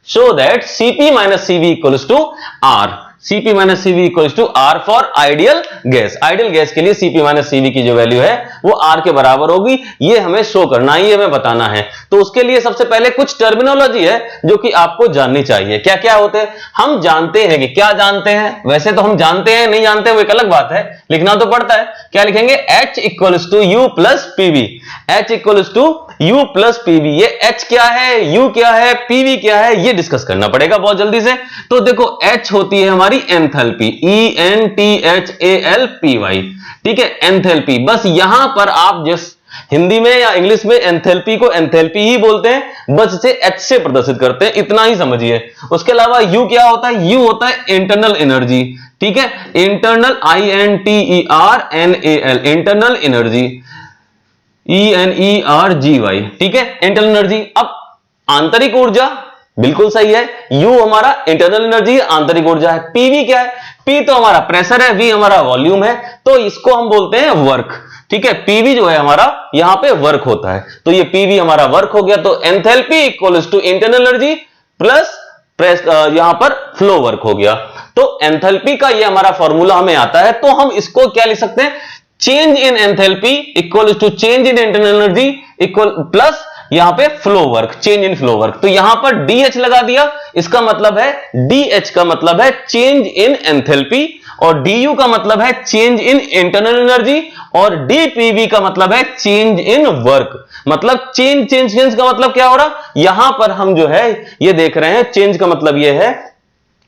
so that CP minus CV equals to R. CP minus CV equals to R for ideal gas. Ideal gas के लिए सीपी माइनस सीवी की जो वैल्यू है वो आर के बराबर होगी। ये हमें शो करना है, ये हमें बताना है। तो उसके लिए सबसे पहले कुछ टर्मिनोलॉजी है जो कि आपको जाननी चाहिए। क्या क्या होते हैं? हम जानते हैं कि क्या जानते हैं, वैसे तो हम जानते हैं, नहीं जानते वो एक अलग बात है, लिखना तो पड़ता है। क्या लिखेंगे? H equals to U plus PV. H equals to U plus PV. ये H क्या है, U क्या है, PV क्या है, ये डिस्कस करना पड़ेगा बहुत जल्दी से। तो देखो H होती है हमारी एंथैल्पी, ENTHALPY। ठीक है, एंथैल्पी। बस यहां पर आप जिस हिंदी में या इंग्लिश में एंथैल्पी को एंथैल्पी ही बोलते हैं, बस इसे H से प्रदर्शित करते हैं, इतना ही समझिए। उसके अलावा U क्या होता है? U होता है इंटरनल एनर्जी। ठीक है, internal INTERNAL, internal energy, ENERGY। ठीक है, इंटरनल एनर्जी। अब आंतरिक ऊर्जा बिल्कुल सही है, U हमारा इंटरनल एनर्जी, आंतरिक ऊर्जा है। PV क्या है? P तो हमारा प्रेशर है, V हमारा वॉल्यूम है, तो इसको हम बोलते हैं वर्क। ठीक है, PV जो है हमारा यहां पे वर्क होता है, तो ये PV हमारा वर्क हो गया। तो enthalpy equals to internal energy plus यहां पर फ्लो वर्क हो गया। तो एंथैल्पी का ये हमारा फॉर्मूला हमें आता है, तो हम इसको क्या लिख सकते हैं? Change in enthalpy equal to change in internal energy equal plus यहां पे flow work, change in flow work. तो यहां पर DH लगा दिया, इसका मतलब है DH का मतलब है चेंज इन एंथैल्पी, और DU का मतलब है चेंज इन इंटरनल एनर्जी, और DPV का मतलब है चेंज इन वर्क। मतलब चेंज का मतलब क्या हो रहा, यहां पर हम जो है ये देख रहे हैं, चेंज का मतलब ये है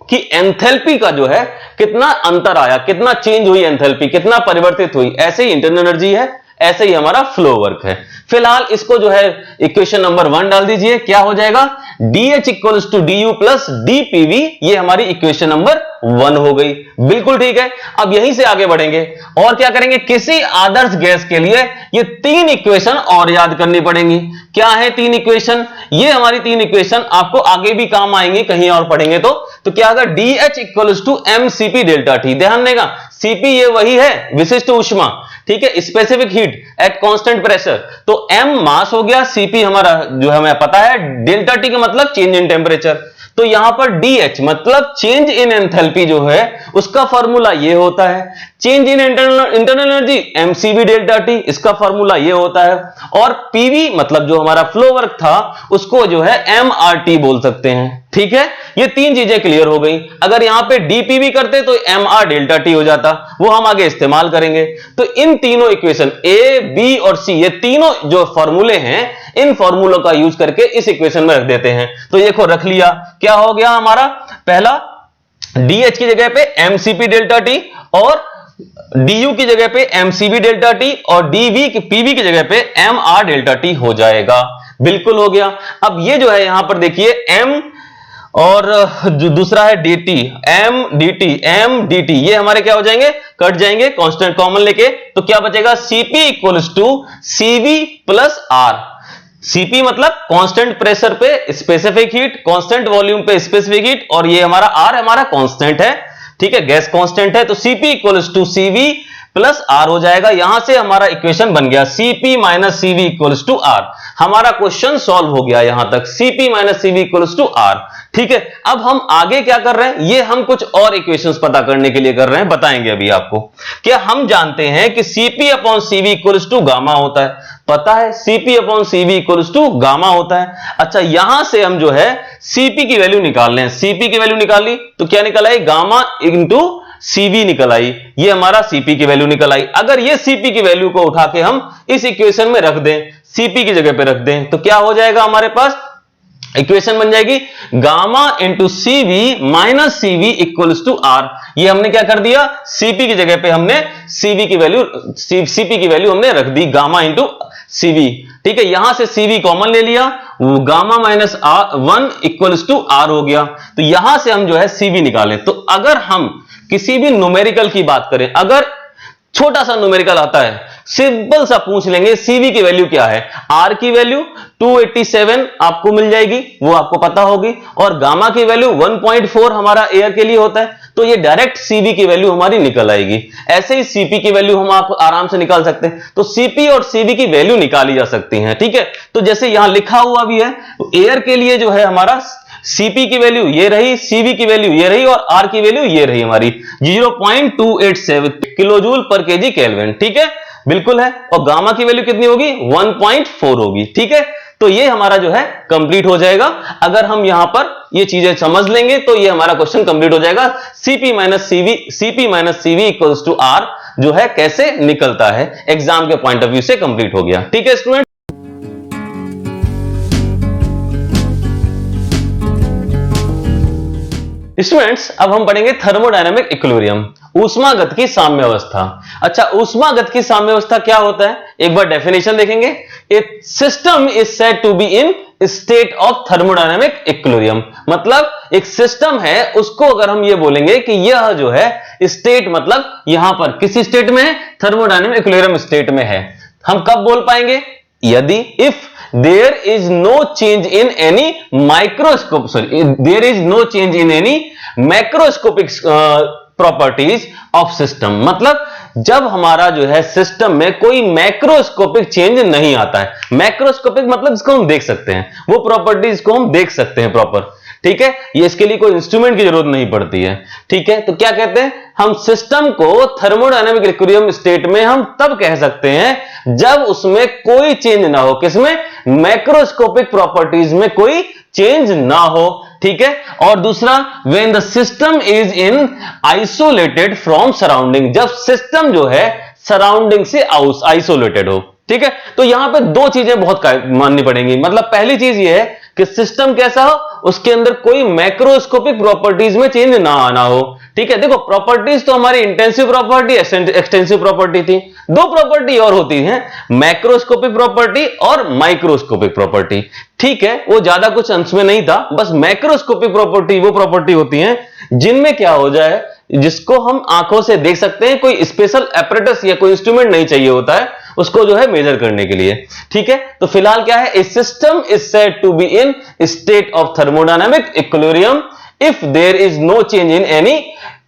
कि एंथैल्पी का जो है कितना अंतर आया, कितना चेंज हुई एंथैल्पी, कितना परिवर्तित हुई। ऐसे ही इंटरनल एनर्जी है, ऐसे ही हमारा फ्लो वर्क है। फिलहाल इसको जो है इक्वेशन नंबर 1 डाल दीजिए, क्या हो जाएगा, DH equals to DU plus DPV, ये हमारी इक्वेशन नंबर 1 हो गई। बिल्कुल ठीक है। अब यहीं से आगे बढ़ेंगे और क्या करेंगे, किसी आदर्श गैस के लिए ये 3 इक्वेशन और याद करनी पड़ेंगी। क्या है 3 इक्वेशन, ये हमारी 3 इक्वेशन आपको आगे भी काम आएंगी, कहीं और पढ़ेंगे तो क्या होगा, DH equals to mCp delta T। ध्यान देगा, Cp ये वही है विशिष्ट ऊष्मा, ठीक है, specific heat at constant pressure. तो m मास हो गया, Cp हमारा जो हमें पता है, डेल्टा T का मतलब चेंज इन टेम्परेचर। तो यहां पर DH मतलब चेंज इन एंथैल्पी जो है उसका फॉर्मूला ये होता है, change in internal energy mCv delta T, इसका फॉर्मूला ये होता है, और PV मतलब जो हमारा फ्लो वर्क था उसको जो है mRT बोल सकते हैं। ठीक है, ये 3 चीजें क्लियर हो गई। अगर यहां पे DPV करते तो mR डेल्टा T हो जाता, वो हम आगे इस्तेमाल करेंगे। तो इन तीनों इक्वेशन A, B और C, ये तीनों जो फॉर्मूले हैं, इन फॉर्मूलों का यूज करके इस इक्वेशन में रख देते हैं। तो देखो रख लिया, क्या हो गया हमारा, पहला DH की जगह पे mCp डेल्टा T, और DU की जगह पे mCv डेल्टा T, और PV की जगह पे mR डेल्टा T हो जाएगा। बिल्कुल हो गया। अब ये जो है यहां पर देखिए m और जो दूसरा है dt, mdt, ये हमारे क्या हो जाएंगे, कट जाएंगे कांस्टेंट कॉमन लेके। तो क्या बचेगा, Cp equals to Cv plus R। Cp मतलब कांस्टेंट प्रेशर पे स्पेसिफिक हीट, कांस्टेंट वॉल्यूम पे स्पेसिफिक हीट, और ये हमारा R हमारा कांस्टेंट है, ठीक है, गैस कांस्टेंट है। तो Cp equals to Cv plus R हो जाएगा। यहां से हमारा इक्वेशन बन गया Cp minus Cv equals to R। हमारा क्वेश्चन सॉल्व हो गया यहां तक, Cp minus Cv equals to R। ठीक है, अब हम आगे क्या कर रहे हैं, ये हम कुछ और इक्वेशंस पता करने के लिए कर रहे हैं, बताएंगे अभी आपको। क्या हम जानते हैं कि Cp upon Cv equals to gamma होता है, पता है Cp upon Cv equals to gamma होता है। अच्छा, यहां से हम जो है Cp की वैल्यू निकाल लें, Cp की वैल्यू निकाल ली तो क्या निकल आई, गामा इंटू Cv निकल आई, ये हमारा Cp की वैल्यू निकल आई। अगर ये Cp की वैल्यू को उठा के हम इस इक्वेशन में रख दें, Cp की जगह पे रख दें, तो क्या हो जाएगा, हमारे पास इक्वेशन बन जाएगी gamma into Cv minus Cv equals to R। ये हमने क्या कर दिया, Cp की जगह पे हमने Cp की वैल्यू हमने रख दी गामा इंटू Cv। ठीक है, यहां से Cv कॉमन ले लिया, gamma minus 1 equals to R हो गया। तो यहां से हम जो है Cv निकालें। तो अगर हम किसी भी न्यूमेरिकल की बात करें, अगर छोटा सा न्यूमेरिकल आता है, सिंपल सा पूछ लेंगे Cv की वैल्यू क्या है, R की वैल्यू 287 आपको मिल जाएगी, वो आपको पता होगी, और गामा की वैल्यू 1.4 हमारा एयर के लिए होता है, तो ये डायरेक्ट Cv की वैल्यू हमारी निकल आएगी। ऐसे ही Cp की वैल्यू हम आप आराम से निकाल सकते हैं। तो Cp और Cv की वैल्यू निकाली जा सकती है। ठीक है, तो जैसे यहां लिखा हुआ भी है, एयर के लिए जो है हमारा Cp की वैल्यू ये रही, Cv की वैल्यू ये रही, और R की वैल्यू ये रही हमारी 0.287 किलोजूल पर केजी केल्विन। ठीक है, बिल्कुल है। और गामा की वैल्यू कितनी होगी, 1.4 होगी। ठीक है, तो ये हमारा जो है कंप्लीट हो जाएगा। अगर हम यहां पर ये चीजें समझ लेंगे तो ये हमारा क्वेश्चन कंप्लीट हो जाएगा। Cp minus Cv equals to R जो है कैसे निकलता है, एग्जाम के पॉइंट ऑफ व्यू से कंप्लीट हो गया। ठीक है स्टूडेंट, स्टूडेंट्स अब हम पढ़ेंगे थर्मोडायनामिक इक्विलिब्रियम, ऊष्मागत की साम्यावस्था। अच्छा, ऊष्मागत की साम्यावस्था क्या होता है, एक बार डेफिनेशन देखेंगे। A system is said to be in state of thermodynamic equilibrium, मतलब एक सिस्टम है, उसको अगर हम ये बोलेंगे कि यह जो है स्टेट, मतलब यहां पर किस स्टेट में है, थर्मोडायनामिक इक्विलिब्रियम स्टेट में है। हम कब बोल पाएंगे, यदि if there is no change in any there is no change in any macroscopic properties of system, मतलब जब हमारा जो है सिस्टम में कोई मैक्रोस्कोपिक चेंज नहीं आता है। मैक्रोस्कोपिक मतलब जिसको हम देख सकते हैं, वो प्रॉपर्टीज को हम देख सकते हैं प्रॉपर। ठीक है, ये इसके लिए कोई इंस्ट्रूमेंट की जरूरत नहीं पड़ती है। ठीक है, तो क्या कहते हैं, हम सिस्टम को थर्मोडायनामिक इक्विलिब्रियम स्टेट में हम तब कह सकते हैं जब उसमें कोई चेंज ना हो, किसमें, मैक्रोस्कोपिक प्रॉपर्टीज में कोई चेंज ना हो। ठीक है। और दूसरा when the system is in isolated from surrounding, जब सिस्टम जो है सराउंडिंग से आइसोलेटेड हो, ठीक है। तो यहां पे दो चीजें बहुत माननी पड़ेंगी। मतलब पहली चीज ये है कि सिस्टम कैसा हो, उसके अंदर कोई मैक्रोस्कोपिक प्रॉपर्टीज में चेंज ना आना हो, ठीक है। देखो प्रॉपर्टीज तो हमारी इंटेंसिव प्रॉपर्टी, एक्सटेंसिव प्रॉपर्टी थी, दो प्रॉपर्टी और होती हैं, मैक्रोस्कोपिक प्रॉपर्टी और माइक्रोस्कोपिक प्रॉपर्टी, ठीक है। वो ज्यादा कुछ अंश में नहीं था, बस मैक्रोस्कोपिक प्रॉपर्टी वो प्रॉपर्टी होती हैं जिनमें क्या हो जाए, जिसको हम आंखों से देख सकते हैं, कोई स्पेशल एपरेटस या कोई इंस्ट्रूमेंट नहीं चाहिए होता है उसको जो है मेजर करने के लिए, ठीक है। तो फिलहाल क्या है, a system is said to be in state of thermodynamic equilibrium if there is no change in any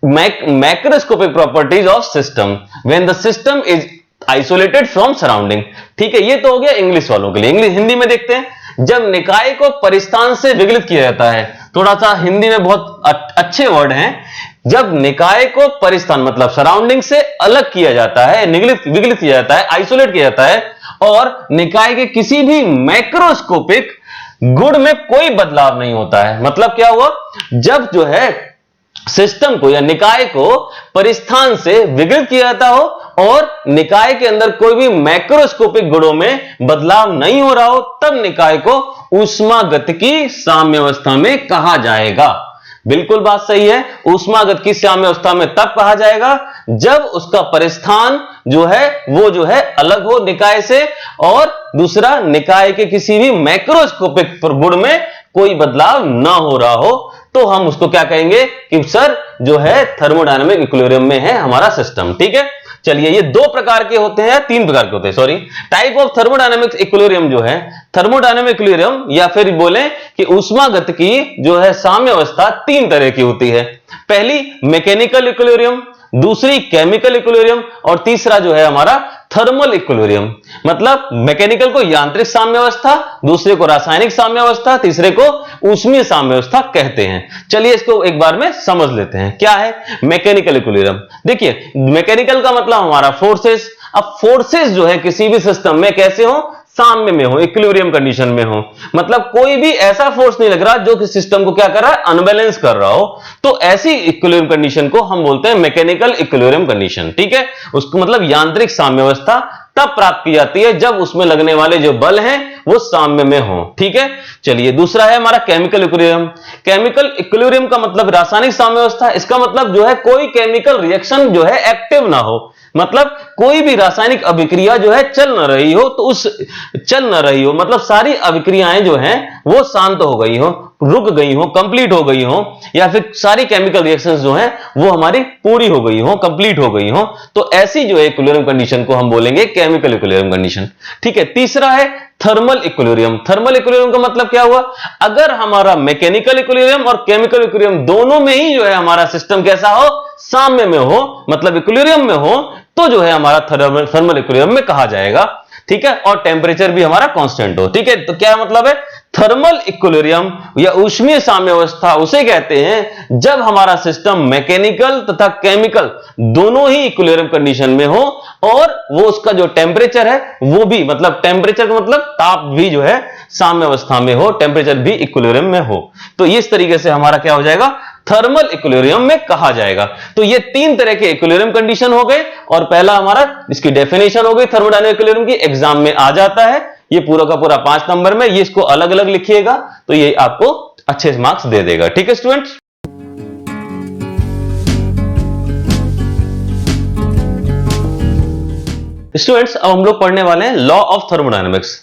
macroscopic properties of system when the system is isolated from surrounding, ठीक है। ये तो हो गया इंग्लिश वालों के लिए। इंग्लिश हिंदी में देखते हैं, जब निकाय को परिस्थान से विगलित किया जाता है, थोड़ा सा हिंदी में बहुत अच्छे वर्ड हैं, जब निकाय को परिस्थान मतलब सराउंडिंग से अलग किया जाता है, विगलित किया जाता है, आइसोलेट किया जाता है, और निकाय के किसी भी मैक्रोस्कोपिक गुण में कोई बदलाव नहीं होता है। मतलब क्या हुआ, जब जो है सिस्टम को या निकाय को परिस्थान से विगलित किया जाता हो और निकाय के अंदर कोई भी मैक्रोस्कोपिक गुणों में बदलाव नहीं हो रहा हो, तब निकाय को ऊष्मागतिकी साम्यावस्था में कहा जाएगा। बिल्कुल बात सही है, ऊष्मागतिकी साम्यावस्था में तब कहा जाएगा जब उसका परिस्थान जो है वो जो है अलग हो निकाय से, और दूसरा निकाय के किसी भी मैक्रोस्कोपिक गुण में कोई बदलाव ना हो रहा हो, तो हम उसको क्या कहेंगे कि सर जो है थर्मोडायनामिक इक्विलिब्रियम में है हमारा सिस्टम, ठीक है। चलिए, ये दो प्रकार के होते हैं या तीन प्रकार के होते हैं, sorry, type of thermodynamic equilibrium जो है, थर्मोडायनामिक इक्विलिब्रियम या फिर बोले कि ऊष्मागतिकी जो है साम्यावस्था तीन तरह की होती है। पहली मैकेनिकल इक्विलिब्रियम, दूसरी केमिकल इक्विलिब्रियम, और तीसरा जो है हमारा थर्मल इक्विलिब्रियम। मतलब मैकेनिकल को यांत्रिक साम्यावस्था, दूसरे को रासायनिक साम्यावस्था, तीसरे को ऊष्मीय साम्यावस्था कहते हैं। चलिए इसको एक बार में समझ लेते हैं, क्या है मैकेनिकल इक्विलिब्रियम। देखिए मैकेनिकल का मतलब हमारा फोर्सेस। अब फोर्सेस जो है किसी भी सिस्टम में कैसे हो, साम्य में हो, इक्विलिब्रियम कंडीशन में हो। मतलब कोई भी ऐसा फोर्स नहीं लग रहा जो कि सिस्टम को क्या कर रहा है, अनबैलेंस कर रहा हो। तो ऐसी इक्विलिब्रियम कंडीशन को हम बोलते हैं मैकेनिकल इक्विलिब्रियम कंडीशन, ठीक है। उसको मतलब यांत्रिक साम्यावस्था तब प्राप्त की जाती है जब उसमें लगने वाले जो बल हैं वो साम्य में हो, ठीक है। चलिए दूसरा है हमारा केमिकल इक्विलिब्रियम। केमिकल इक्विलिब्रियम का मतलब रासायनिक साम्यावस्था। इसका मतलब जो है कोई केमिकल रिएक्शन जो है एक्टिव ना हो, मतलब कोई भी रासायनिक अभिक्रिया जो है चल न रही हो, तो उस चल न रही हो मतलब सारी अभिक्रियाएं जो हैं वो शांत हो गई हो, रुक गई हो, कंप्लीट हो गई हो, या फिर सारी केमिकल रिएक्शंस जो हैं वो हमारी पूरी हो गई हो, कंप्लीट हो गई हो, तो ऐसी जो है इक्विलिब्रियम कंडीशन को हम बोलेंगे केमिकल इक्विलिब्रियम कंडीशन, ठीक है। तीसरा है थर्मल इक्विलिब्रियम। थर्मल इक्विलिब्रियम का मतलब क्या हुआ, अगर हमारा मैकेनिकल इक्विलिब्रियम और केमिकल इक्विलिब्रियम दोनों में ही जो है हमारा सिस्टम कैसा हो, साम्य में हो, मतलब इक्विलिब्रियम में हो, तो जो है हमारा थर्मल इक्विलिब्रियम में कहा जाएगा, ठीक है। और टेम्परेचर भी हमारा कांस्टेंट हो, ठीक है। तो क्या मतलब है, थर्मल इक्विलिब्रियम या ऊष्मीय साम्यावस्था उसे कहते हैं जब हमारा सिस्टम मैकेनिकल तथा केमिकल दोनों ही इक्विलिब्रियम कंडीशन में हो, और वो उसका जो टेम्परेचर है वो भी, मतलब टेम्परेचर का मतलब ताप भी जो है साम्यावस्था में हो, टेम्परेचर भी इक्विलिब्रियम में हो। तो इस तरीके से हमारा क्या हो जाएगा, थर्मल इक्विलिब्रियम में कहा जाएगा। तो ये तीन तरह के इक्विलिब्रियम कंडीशन हो गए, और पहला हमारा इसकी डेफिनेशन हो गई थर्मोडायनामिक इक्विलिब्रियम की, एग्जाम में आ जाता है ये पूरा का पूरा 5 नंबर में। ये इसको अलग अलग लिखिएगा तो ये आपको अच्छे मार्क्स दे देगा, ठीक है स्टूडेंट्स। स्टूडेंट्स अब हम लोग पढ़ने वाले हैं लॉ ऑफ थर्मोडायनामिक्स,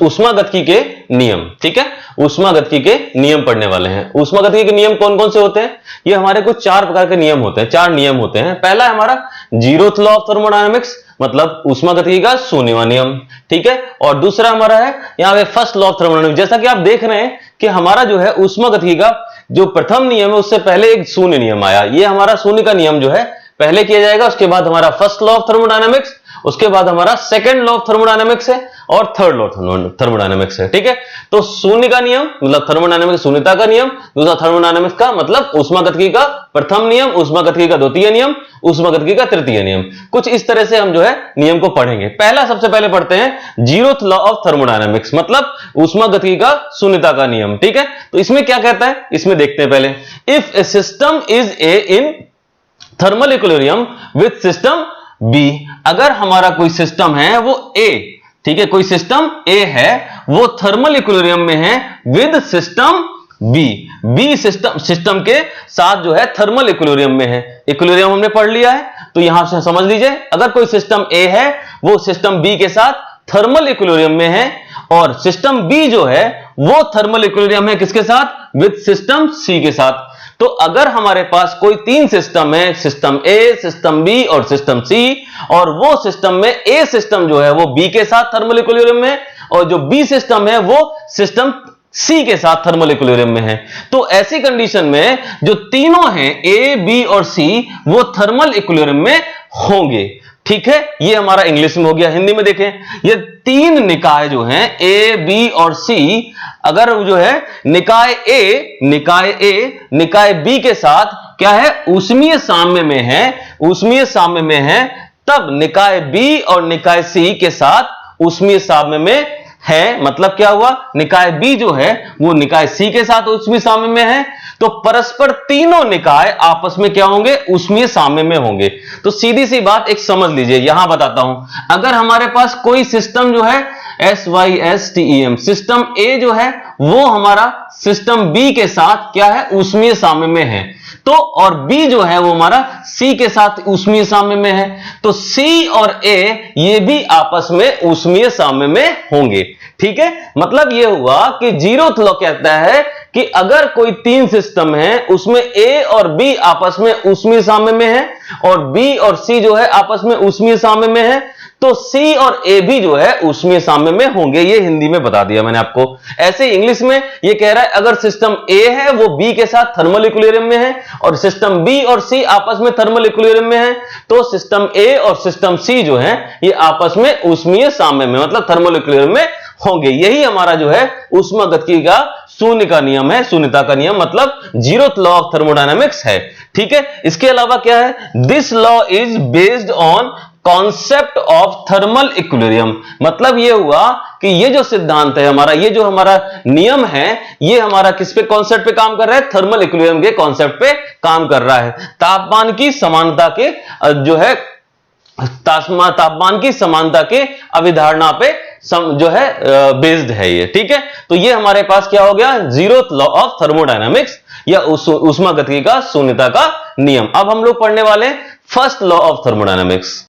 ऊष्मागतिकी के नियम, ठीक है। ऊष्मागतिकी के नियम पढ़ने वाले हैं। ऊष्मागतिकी के नियम कौन कौन से होते हैं, ये हमारे कुछ 4 प्रकार के नियम होते हैं, 4 नियम होते हैं। पहला है हमारा जीरोथ लॉ ऑफ थर्मोडायनामिक्स, मतलब ऊष्मागतिकी का शून्यवां नियम, ठीक है। और दूसरा हमारा है यहाँ पे फर्स्ट लॉ ऑफ थर्मोडायनामिक्स। जैसा कि आप देख रहे हैं कि हमारा जो है ऊष्मागतिकी का जो प्रथम नियम है उससे पहले एक शून्य नियम आया, ये हमारा शून्य का नियम जो है पहले किया जाएगा, उसके बाद हमारा फर्स्ट लॉ ऑफ थर्मोडायनामिक्स, उसके बाद हमारा सेकंड लॉ ऑफ थर्मोडायनामिक्स है, और थर्ड लॉ थर्मोडायनामिक्स है, ठीक है। तो शून्य का नियम मतलब थर्मोडायनामिक्स शून्यता का नियम, दूसरा थर्मोडायनामिक्स का मतलब ऊष्मागतिकी का प्रथम नियम, ऊष्मागतिकी का द्वितीय नियम, ऊष्मागतिकी का तृतीय नियम। कुछ इस तरह से हम जो है नियम को पढ़ेंगे। पहला सबसे पहले पढ़ते हैं जीरोथ लॉ ऑफ थर्मोडायनामिक्स, मतलब ऊष्मागतिकी का शून्यता का नियम। ठीक है, तो इसमें क्या कहता है, इसमें देखते हैं पहले। If A system is a in thermal equilibrium with system B, अगर हमारा कोई सिस्टम है वो ए, ठीक है, कोई सिस्टम ए है वो थर्मल इक्विलिब्रियम में है with system B, B system के साथ जो है थर्मल इक्विलिब्रियम में है। इक्विलिब्रियम हमने पढ़ लिया है, तो यहां से समझ लीजिए, अगर कोई सिस्टम ए है वो सिस्टम बी के साथ थर्मल इक्विलिब्रियम में है, और सिस्टम बी जो है वो थर्मल इक्विलिब्रियम है किसके साथ, विद सिस्टम सी के साथ। तो अगर हमारे पास कोई तीन सिस्टम है, सिस्टम ए, सिस्टम बी और सिस्टम सी, और वो सिस्टम में ए सिस्टम जो है वो बी के साथ थर्मल इक्विलिब्रियम में, और जो बी सिस्टम है वो सिस्टम सी के साथ थर्मल इक्विलिब्रियम में है, तो ऐसी कंडीशन में जो तीनों हैं ए, बी और सी वो थर्मल इक्विलिब्रियम में होंगे। ठीक है, ये हमारा इंग्लिश में हो गया। हिंदी में देखें, ये तीन निकाय जो हैं ए, बी और सी, अगर जो है निकाय ए निकाय बी के साथ क्या है, ऊष्मीय साम्य में है, ऊष्मीय साम्य में है, तब निकाय बी और निकाय सी के साथ ऊष्मीय साम्य में है। मतलब क्या हुआ, निकाय बी जो है वो निकाय सी के साथ ऊष्मीय साम्य में है, तो परस्पर तीनों निकाय आपस में क्या होंगे, ऊष्मीय साम्य में होंगे। तो सीधी सी बात एक समझ लीजिए, यहां बताता हूं, अगर हमारे पास कोई सिस्टम जो है SYSTEM, सिस्टम ए जो है वो हमारा सिस्टम बी के साथ क्या है, ऊष्मीय साम्य में है, तो और बी जो है वो हमारा सी के साथ ऊष्मीय साम्य में है, तो सी और ए ये भी आपस में ऊष्मीय साम्य में होंगे। ठीक है, मतलब ये हुआ कि जीरोथ लॉ कहता है कि अगर कोई तीन सिस्टम है उसमें ए और बी आपस में ऊष्मीय साम्य में है, और बी और सी जो है आपस में ऊष्मीय साम्य में है, तो सी और ए भी जो है ऊष्मीय साम्य में होंगे। ये हिंदी में बता दिया मैंने आपको। ऐसे इंग्लिश में ये कह रहा है अगर सिस्टम ए है वो बी के साथ थर्मल इक्विलिब्रियम में है, और सिस्टम बी और सी आपस में थर्मल इक्विलिब्रियम में है, तो सिस्टम ए और सिस्टम सी जो है ये आपस में ऊष्मीय साम्य में, मतलब थर्मल इक्विलिब्रियम में होंगे। यही हमारा जो है ऊष्मागतिकी का शून्य का नियम है, शून्यता का नियम, मतलब जीरोथ लॉ ऑफ थर्मोडायनामिक्स है। ठीक है, इसके अलावा क्या है, this law is based on concept of thermal equilibrium, मतलब ये हुआ कि ये जो सिद्धांत है हमारा, ये जो हमारा नियम है, ये हमारा किस पे कॉन्सेप्ट पे काम कर रहा है, थर्मल इक्विलिब्रियम के कॉन्सेप्ट पे काम कर रहा है। तापमान की समानता के जो है तापमान की समानता के अवधारणा पे जो है बेस्ड है ये। ठीक है, तो ये हमारे पास क्या हो गया, जीरोथ लॉ ऑफ थर्मोडायनामिक्स या ऊष्मागतिकी का शून्यता का नियम। अब हम लोग पढ़ने वाले first law of thermodynamics.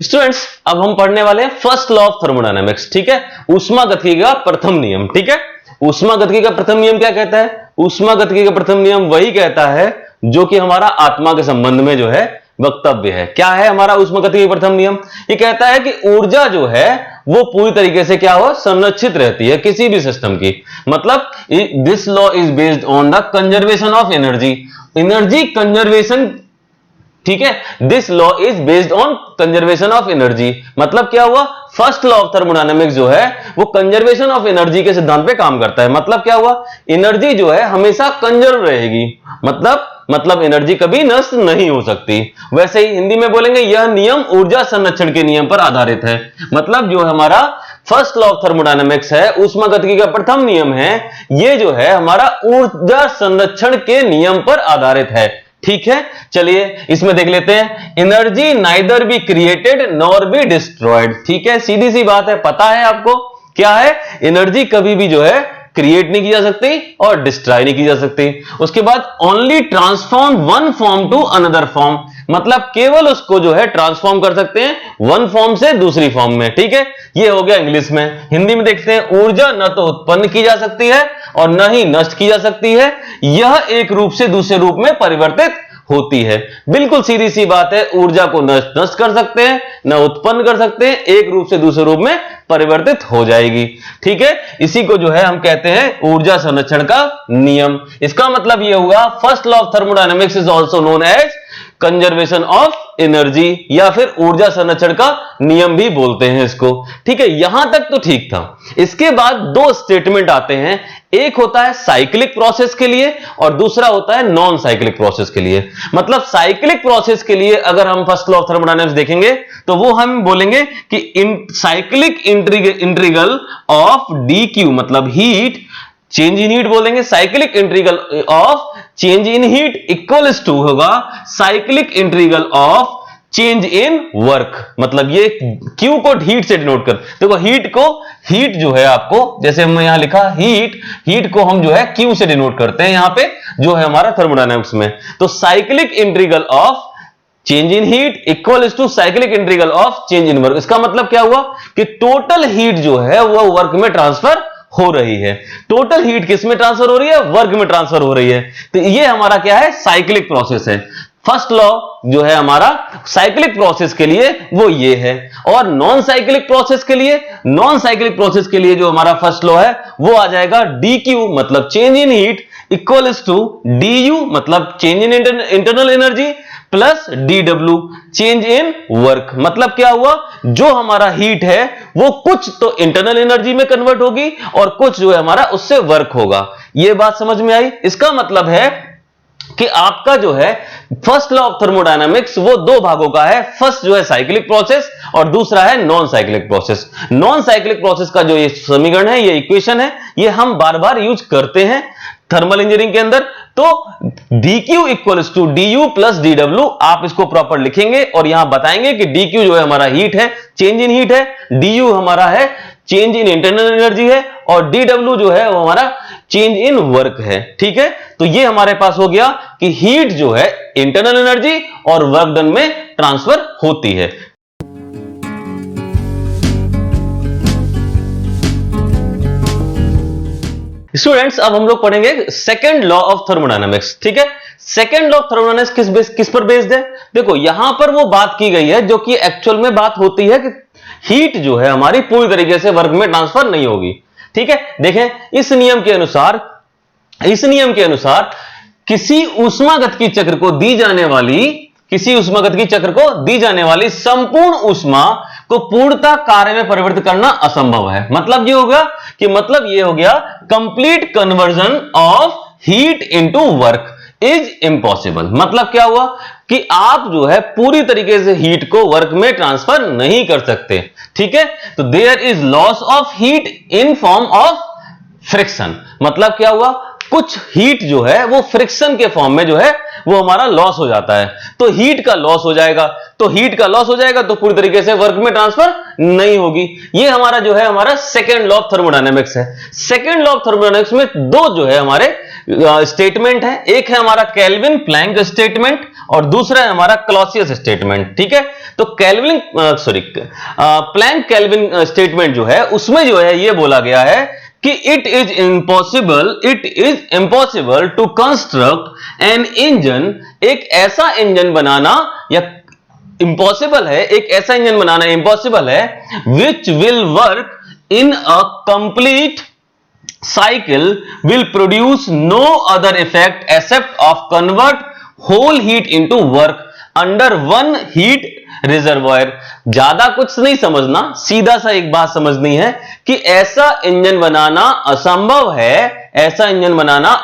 Students, अब हम पढ़ने वाले हैं फर्स्ट लॉ ऑफ थर्मोडायनामिक्स। ठीक है, ऊष्मागतिकी का प्रथम नियम। ठीक है, ऊष्मागतिकी का प्रथम नियम क्या कहता है, ऊष्मागतिकी का प्रथम नियम वही कहता है जो कि हमारा आत्मा के संबंध में जो है वक्तव्य है। क्या है हमारा ऊष्मागतिकी का प्रथम नियम, ये कहता है कि ऊर्जा जो है वो पूरी तरीके से क्या हो, संरक्षित रहती है किसी भी सिस्टम की। मतलब this law is based on the conservation of energy, energy conservation. ठीक है, this law is based on conservation of energy, मतलब क्या हुआ, फर्स्ट लॉ ऑफ थर्मोडायनामिक्स जो है वो कंजर्वेशन ऑफ एनर्जी के सिद्धांत पे काम करता है। मतलब क्या हुआ, एनर्जी जो है हमेशा कंजर्व रहेगी, मतलब एनर्जी कभी नष्ट नहीं हो सकती। वैसे ही हिंदी में बोलेंगे यह नियम ऊर्जा संरक्षण के नियम पर आधारित है। मतलब जो हमारा फर्स्ट लॉ ऑफ थर्मोडायनामिक्स है, ऊष्मागतिकी का प्रथम नियम है, ये जो है हमारा ऊर्जा संरक्षण के नियम पर आधारित है। ठीक है, चलिए इसमें देख लेते हैं, energy neither be created nor be destroyed. ठीक है, सीधी सी बात है, पता है आपको क्या है, एनर्जी कभी भी जो है क्रिएट नहीं की जा सकती और डिस्ट्रॉय नहीं की जा सकती। उसके बाद only transform one form to another form, मतलब केवल उसको जो है ट्रांसफॉर्म कर सकते हैं वन फॉर्म से दूसरी फॉर्म में। ठीक है, ये हो गया इंग्लिश में। हिंदी में देखते हैं, ऊर्जा न तो उत्पन्न की जा सकती है और न ही नष्ट की जा सकती है, यह एक रूप से दूसरे रूप में परिवर्तित होती है। बिल्कुल सीधी सी बात है, ऊर्जा को नष्ट कर सकते हैं, न उत्पन्न कर सकते हैं, एक रूप से दूसरे रूप में परिवर्तित हो जाएगी। ठीक है, इसी को जो है हम कहते हैं ऊर्जा संरक्षण का नियम। इसका मतलब यह हुआ, first law of thermodynamics is also known as conservation of energy या फिर ऊर्जा संरक्षण का नियम भी बोलते हैं इसको। ठीक है, यहां तक तो ठीक था। इसके बाद दो स्टेटमेंट आते हैं, एक होता है साइक्लिक प्रोसेस के लिए और दूसरा होता है नॉन साइक्लिक प्रोसेस के लिए। मतलब साइक्लिक प्रोसेस के लिए अगर हम फर्स्ट लॉ ऑफ थर्मोडायनामिक्स देखेंगे तो वो हम बोलेंगे कि cyclic integral of D Q, मतलब हीट, चेंज इन हीट बोलेंगे, cyclic integral of change in heat equals to होगा cyclic integral of change in work. मतलब ये क्यू को हीट से डिनोट कर, देखो हीट जो है आपको, जैसे हमने यहां लिखा हीट को हम जो है क्यू से डिनोट करते हैं यहां पे जो है हमारा थर्मोडायनामिक्स में। तो cyclic integral of change in heat equals to cyclic integral of change in work. इसका मतलब क्या हुआ कि टोटल हीट जो है वो वर्क में ट्रांसफर हो रही है। टोटल हीट किस में ट्रांसफर हो रही है? वर्क में ट्रांसफर हो रही है। तो ये हमारा क्या है? साइक्लिक प्रोसेस है। फर्स्ट लॉ जो है हमारा साइक्लिक प्रोसेस के लिए वो ये है। और नॉन साइक्लिक प्रोसेस के लिए जो हमारा फर्स्ट लॉ है वो आ जाएगा डी क्यू, मतलब change in heat equals to D U, मतलब change in internal energy, plus D W, change in work. मतलब क्या हुआ, जो हमारा हीट है वो कुछ तो इंटरनल एनर्जी में कन्वर्ट होगी और कुछ जो है हमारा उससे वर्क होगा। ये बात समझ में आई? इसका मतलब है कि आपका जो है फर्स्ट लॉ ऑफ थर्मोडायनामिक्स वो दो भागों का है। फर्स्ट जो है साइक्लिक प्रोसेस और दूसरा है non cyclic process. Non cyclic process का जो ये समीकरण है, ये इक्वेशन है, ये हम बार बार यूज करते हैं थर्मल इंजीनियरिंग के अंदर। तो dq equals to du plus dw, आप इसको प्रॉपर लिखेंगे और यहां बताएंगे कि dq जो है हमारा हीट है, चेंज इन हीट है, du हमारा है चेंज इन इंटरनल एनर्जी है और dw जो है वो हमारा चेंज इन वर्क है। ठीक है, तो ये हमारे पास हो गया कि हीट जो है इंटरनल एनर्जी और वर्क डन में ट्रांसफर होती है। स्टूडेंट्स, अब हम लोग पढ़ेंगे सेकंड लॉ ऑफ थर्मोडायनामिक्स। ठीक है, सेकंड लॉ ऑफ थर्मोडायनामिक्स किस पर बेस्ड है? देखो यहां पर वो बात की गई है जो कि एक्चुअल में बात होती है कि हीट जो है हमारी पूरी तरीके से वर्क में ट्रांसफर नहीं होगी। ठीक है, देखें इस नियम के अनुसार किसी ऊष्मागतिकी चक्र को दी जाने वाली संपूर्ण ऊष्मा को पूर्णतः कार्य में परिवर्तित करना असंभव है। मतलब ये हो गया complete conversion of heat into work is impossible. मतलब क्या हुआ कि आप जो है पूरी तरीके से हीट को वर्क में ट्रांसफर नहीं कर सकते। ठीक है, तो there is loss of heat in form of friction. मतलब क्या हुआ, कुछ हीट जो है वो फ्रिक्शन के फॉर्म में जो है वो हमारा लॉस हो जाता है। तो हीट का लॉस हो जाएगा तो पूरी तरीके से वर्क में ट्रांसफर नहीं होगी। ये हमारा जो है हमारा सेकंड लॉ ऑफ थर्मोडायनामिक्स है। सेकंड लॉ ऑफ थर्मोडायनामिक्स में दो जो है हमारे स्टेटमेंट है, एक है हमारा केल्विन प्लैंक स्टेटमेंट और दूसरा है हमारा क्लॉसियस स्टेटमेंट। ठीक है, तो प्लैंक केल्विन स्टेटमेंट जो है उसमें जो है ये बोला गया है कि it is impossible to construct an engine, एक ऐसा इंजन बनाना इम्पॉसिबल है which will work in a complete cycle will produce no other effect except of convert whole heat into work under one heat reservoir। ज्यादा कुछ नहीं समझना, सीधा सा एक बात समझनी है कि ऐसा इंजन बनाना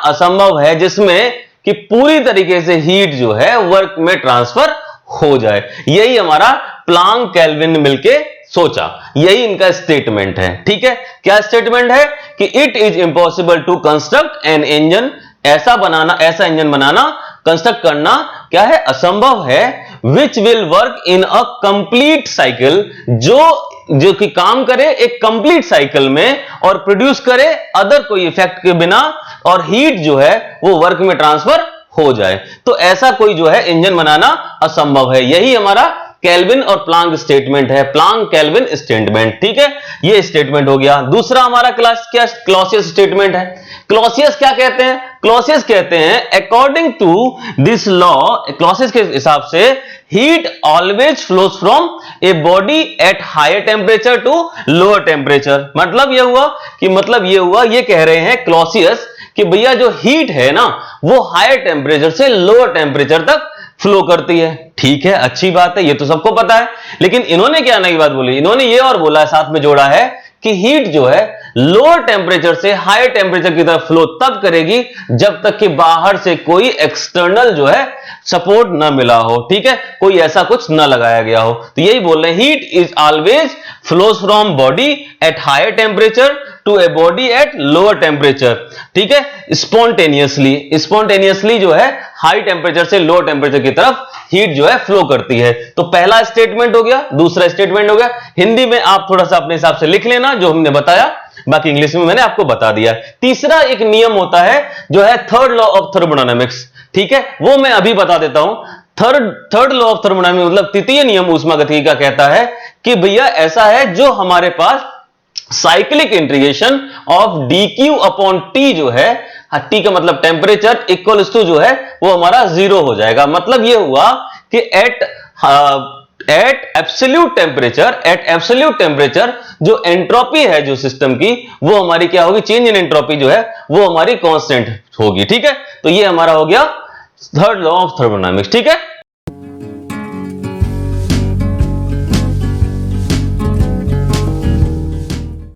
असंभव है जिसमें कि पूरी तरीके से हीट जो है वर्क में ट्रांसफर हो जाए। यही हमारा प्लैंक केल्विन मिलके सोचा, यही इनका स्टेटमेंट है। ठीक है, क्या स्टेटमेंट है कि it is impossible to construct an engine, ऐसा इंजन बनाना, कंस्ट्रक्ट करना क्या है, असंभव है, which will work in a complete cycle, जो कि काम करे एक कंप्लीट साइकिल में और प्रोड्यूस करे अदर कोई इफेक्ट के बिना और हीट जो है वो वर्क में ट्रांसफर हो जाए। तो ऐसा कोई जो है इंजन बनाना असंभव है। यही हमारा केल्विन और प्लैंक स्टेटमेंट है, प्लैंक केल्विन स्टेटमेंट। ठीक है, ये स्टेटमेंट हो गया। दूसरा हमारा क्लॉसियस स्टेटमेंट है। क्लॉसियस क्या कहते हैं? क्लॉसियस कहते हैं according to this law, Clausius के हिसाब से heat always flows from a body at higher temperature to lower temperature. मतलब ये कह रहे हैं क्लॉसियस कि भैया जो हीट है ना वो हायर टेम्परेचर से लोअर टेम्परेचर तक फ्लो करती है। ठीक है, अच्छी बात है, ये तो सबको पता है। लेकिन इन्होंने क्या नई बात बोली, इन्होंने ये और बोला है, साथ में जोड़ा है कि हीट जो है लोअर टेम्परेचर से हायर टेम्परेचर की तरफ फ्लो तब करेगी जब तक कि बाहर से कोई एक्सटर्नल जो है सपोर्ट ना मिला हो। ठीक है, कोई ऐसा कुछ ना लगाया गया हो। तो यही बोल रहे हैं, heat is always flows from body at higher temperature to a body at lower temperature. ठीक है, स्पॉन्टेनियसली जो है हाई टेम्परेचर से लोअर टेम्परेचर की तरफ हीट जो है फ्लो करती है। तो पहला स्टेटमेंट हो गया, दूसरा स्टेटमेंट हो गया। हिंदी में आप थोड़ा सा अपने हिसाब से लिख लेना जो हमने बताया, बाकी इंग्लिश में मैंने आपको बता दिया। तीसरा एक नियम होता है जो है थर्ड लॉ ऑफ थर्मोडायनामिक्स। ठीक है, वो मैं अभी बता देता हूं। थर्ड लॉ ऑफ थर्मोडायनामिक्स मतलब तृतीय नियम ऊष्मागतिकी का कहता है कि भैया ऐसा है, जो हमारे पास cyclic integration of dq upon T जो है, टी का मतलब टेम्परेचर इक्वल्स टू जो है वो हमारा 0 हो जाएगा। मतलब ये हुआ कि एट एब्सोल्यूट टेम्परेचर जो एंट्रोपी है जो सिस्टम की, वो हमारी क्या होगी, चेंज इन एंट्रोपी जो है वो हमारी कांस्टेंट होगी। ठीक है, तो ये हमारा हो गया थर्ड लॉ ऑफ थर्मोडायनामिक्स। ठीक है,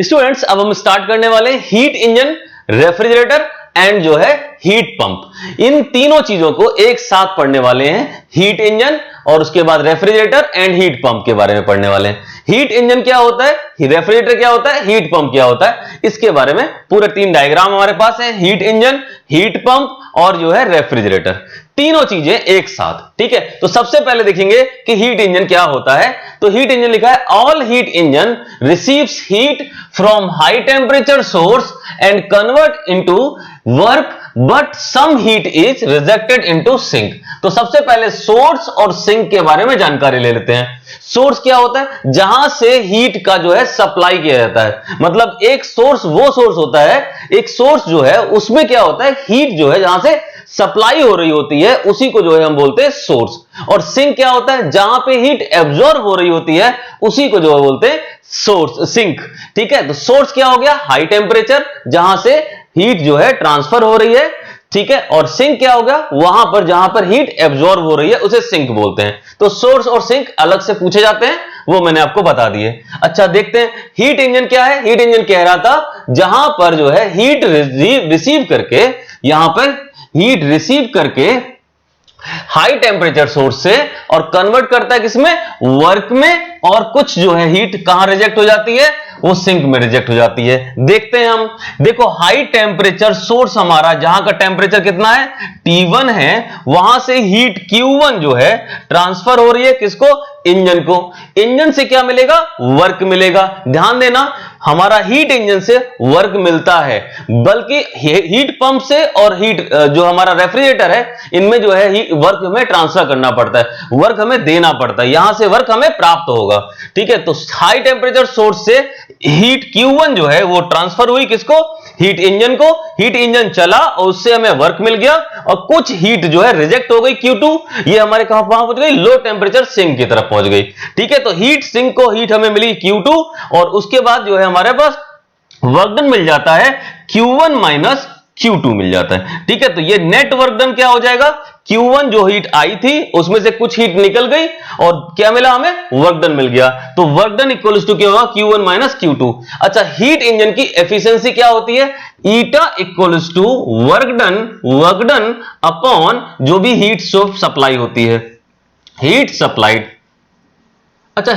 स्टूडेंट्स अब हम स्टार्ट करने वाले हीट इंजन, रेफ्रिजरेटर एंड जो है हीट पंप। इन तीनों चीजों को एक साथ पढ़ने वाले हैं, हीट इंजन और उसके बाद रेफ्रिजरेटर एंड हीट पंप के बारे में पढ़ने वाले हैं। हीट इंजन क्या होता है, रेफ्रिजरेटर क्या होता है, हीट पंप क्या होता है, इसके बारे में पूरे 3 डायग्राम हमारे पास है, हीट इंजन, हीट पंप और जो है रेफ्रिजरेटर, तीनों चीजें एक साथ। ठीक है, तो सबसे पहले देखेंगे कि हीट इंजन क्या होता है। तो हीट इंजन लिखा है, all heat engine receives heat from high temperature source and convert into work but some heat is rejected into sink. तो सबसे पहले सोर्स और सिंक के बारे में जानकारी ले लेते हैं। सोर्स क्या होता है, जहां से हीट का जो है सप्लाई किया जाता है। मतलब एक सोर्स वो सोर्स होता है, एक सोर्स जो है उसमें क्या होता है, हीट जो है जहां से सप्लाई हो रही होती है उसी को जो है हम बोलते हैं सोर्स। और सिंक क्या होता है, जहां पे हीट एब्जॉर्ब हो रही होती है उसी को जो है बोलते हैं सोर्स, सिंक। ठीक है, तो सोर्स क्या हो गया, हाई टेम्परेचर जहां से हीट जो है ट्रांसफर हो रही है। ठीक है, और सिंक क्या होगा, वहां पर जहां पर हीट एब्जॉर्ब हो रही है उसे सिंक बोलते हैं। तो सोर्स और सिंक अलग से पूछे जाते हैं, वो मैंने आपको बता दिए। अच्छा देखते हैं हीट इंजन क्या है। हीट इंजन कह रहा था जहां पर जो है हीट रिसीव करके, यहां पर हीट रिसीव करके हाई टेम्परेचर सोर्स से और कन्वर्ट करता है किसमें, वर्क में, और कुछ जो है हीट कहां रिजेक्ट हो जाती है, वो सिंक में रिजेक्ट हो जाती है। देखते हैं हम, देखो हाई टेम्परेचर सोर्स हमारा जहां का टेम्परेचर कितना है, T1 है, वहां से हीट Q1 जो है ट्रांसफर हो रही है किसको, इंजन को। इंजन से क्या मिलेगा, वर्क मिलेगा। ध्यान देना, हमारा हीट इंजन से वर्क मिलता है, बल्कि हीट पंप से और हीट जो हमारा रेफ्रिजरेटर है इनमें जो है वर्क हमें ट्रांसफर करना पड़ता है, वर्क हमें देना पड़ता है, यहां से वर्क हमें प्राप्त होगा। ठीक है, तो हाई टेम्परेचर सोर्स से हीट Q1 जो है वो ट्रांसफर हुई किसको, हीट इंजन को। हीट इंजन चला और उससे हमें वर्क मिल गया, और कुछ हीट जो है रिजेक्ट हो गई Q2, ये हमारे कहां पहुंच गई, लो टेम्परेचर सिंक की तरफ पहुंच गई। ठीक है, तो हीट सिंक को हीट हमें मिली Q2, और उसके बाद जो है हमारे पास वर्क डन मिल जाता है Q1 माइनस Q2 मिल जाता है। ठीक है, तो ये नेट वर्क डन क्या हो जाएगा, Q1 जो हीट आई थी उसमें से कुछ हीट निकल गई और क्या मिला हमें, वर्क डन मिल गया। तो वर्क डन इक्वल्स टू क्या होगा, Q1 माइनस Q2। अच्छा, हीट इंजन की एफिशिएंसी क्या होती है, eta equals to work done upon जो भी हीट सप्लाई होती है, हीट सप्लाइड। अच्छा,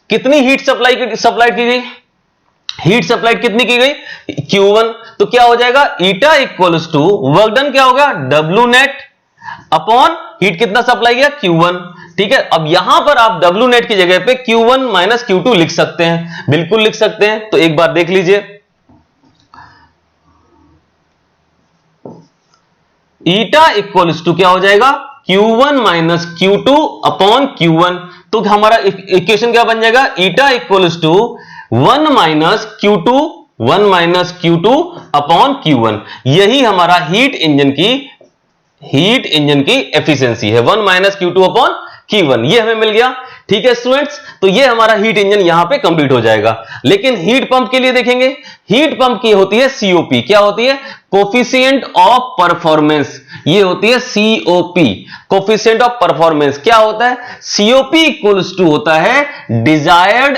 कितनी हीट सप्लाई की गई, हीट सप्लाई कितनी की गई, Q1। तो क्या हो जाएगा, eta equals to work done क्या होगा, W नेट अपॉन हीट कितना सप्लाई किया, Q1। ठीक है, अब यहां पर आप W नेट की जगह पे Q1 माइनस Q2 लिख सकते हैं, बिल्कुल लिख सकते हैं। तो एक बार देख लीजिए, ईटा इक्वल्स टू क्या हो जाएगा, Q1 minus Q2 upon Q1। तो हमारा इक्वेशन क्या बन जाएगा, eta equals to 1 minus Q2 upon Q1। यही हमारा हीट इंजन की एफिशिएंसी है, 1 माइनस Q2 अपॉन Q1, ये हमें मिल गया। ठीक है स्टूडेंट्स, तो ये हमारा हीट इंजन यहां पे कंप्लीट हो जाएगा। लेकिन हीट पंप के लिए देखेंगे, हीट पंप की होती है सीओपी, क्या होती है? कोफिशिएंट ऑफ परफॉर्मेंस, ये होती है सीओपी, कोफिशिएंट ऑफ परफॉर्मेंस। क्या होता है? सीओपी इक्वल्स टू होता है डिजायर्ड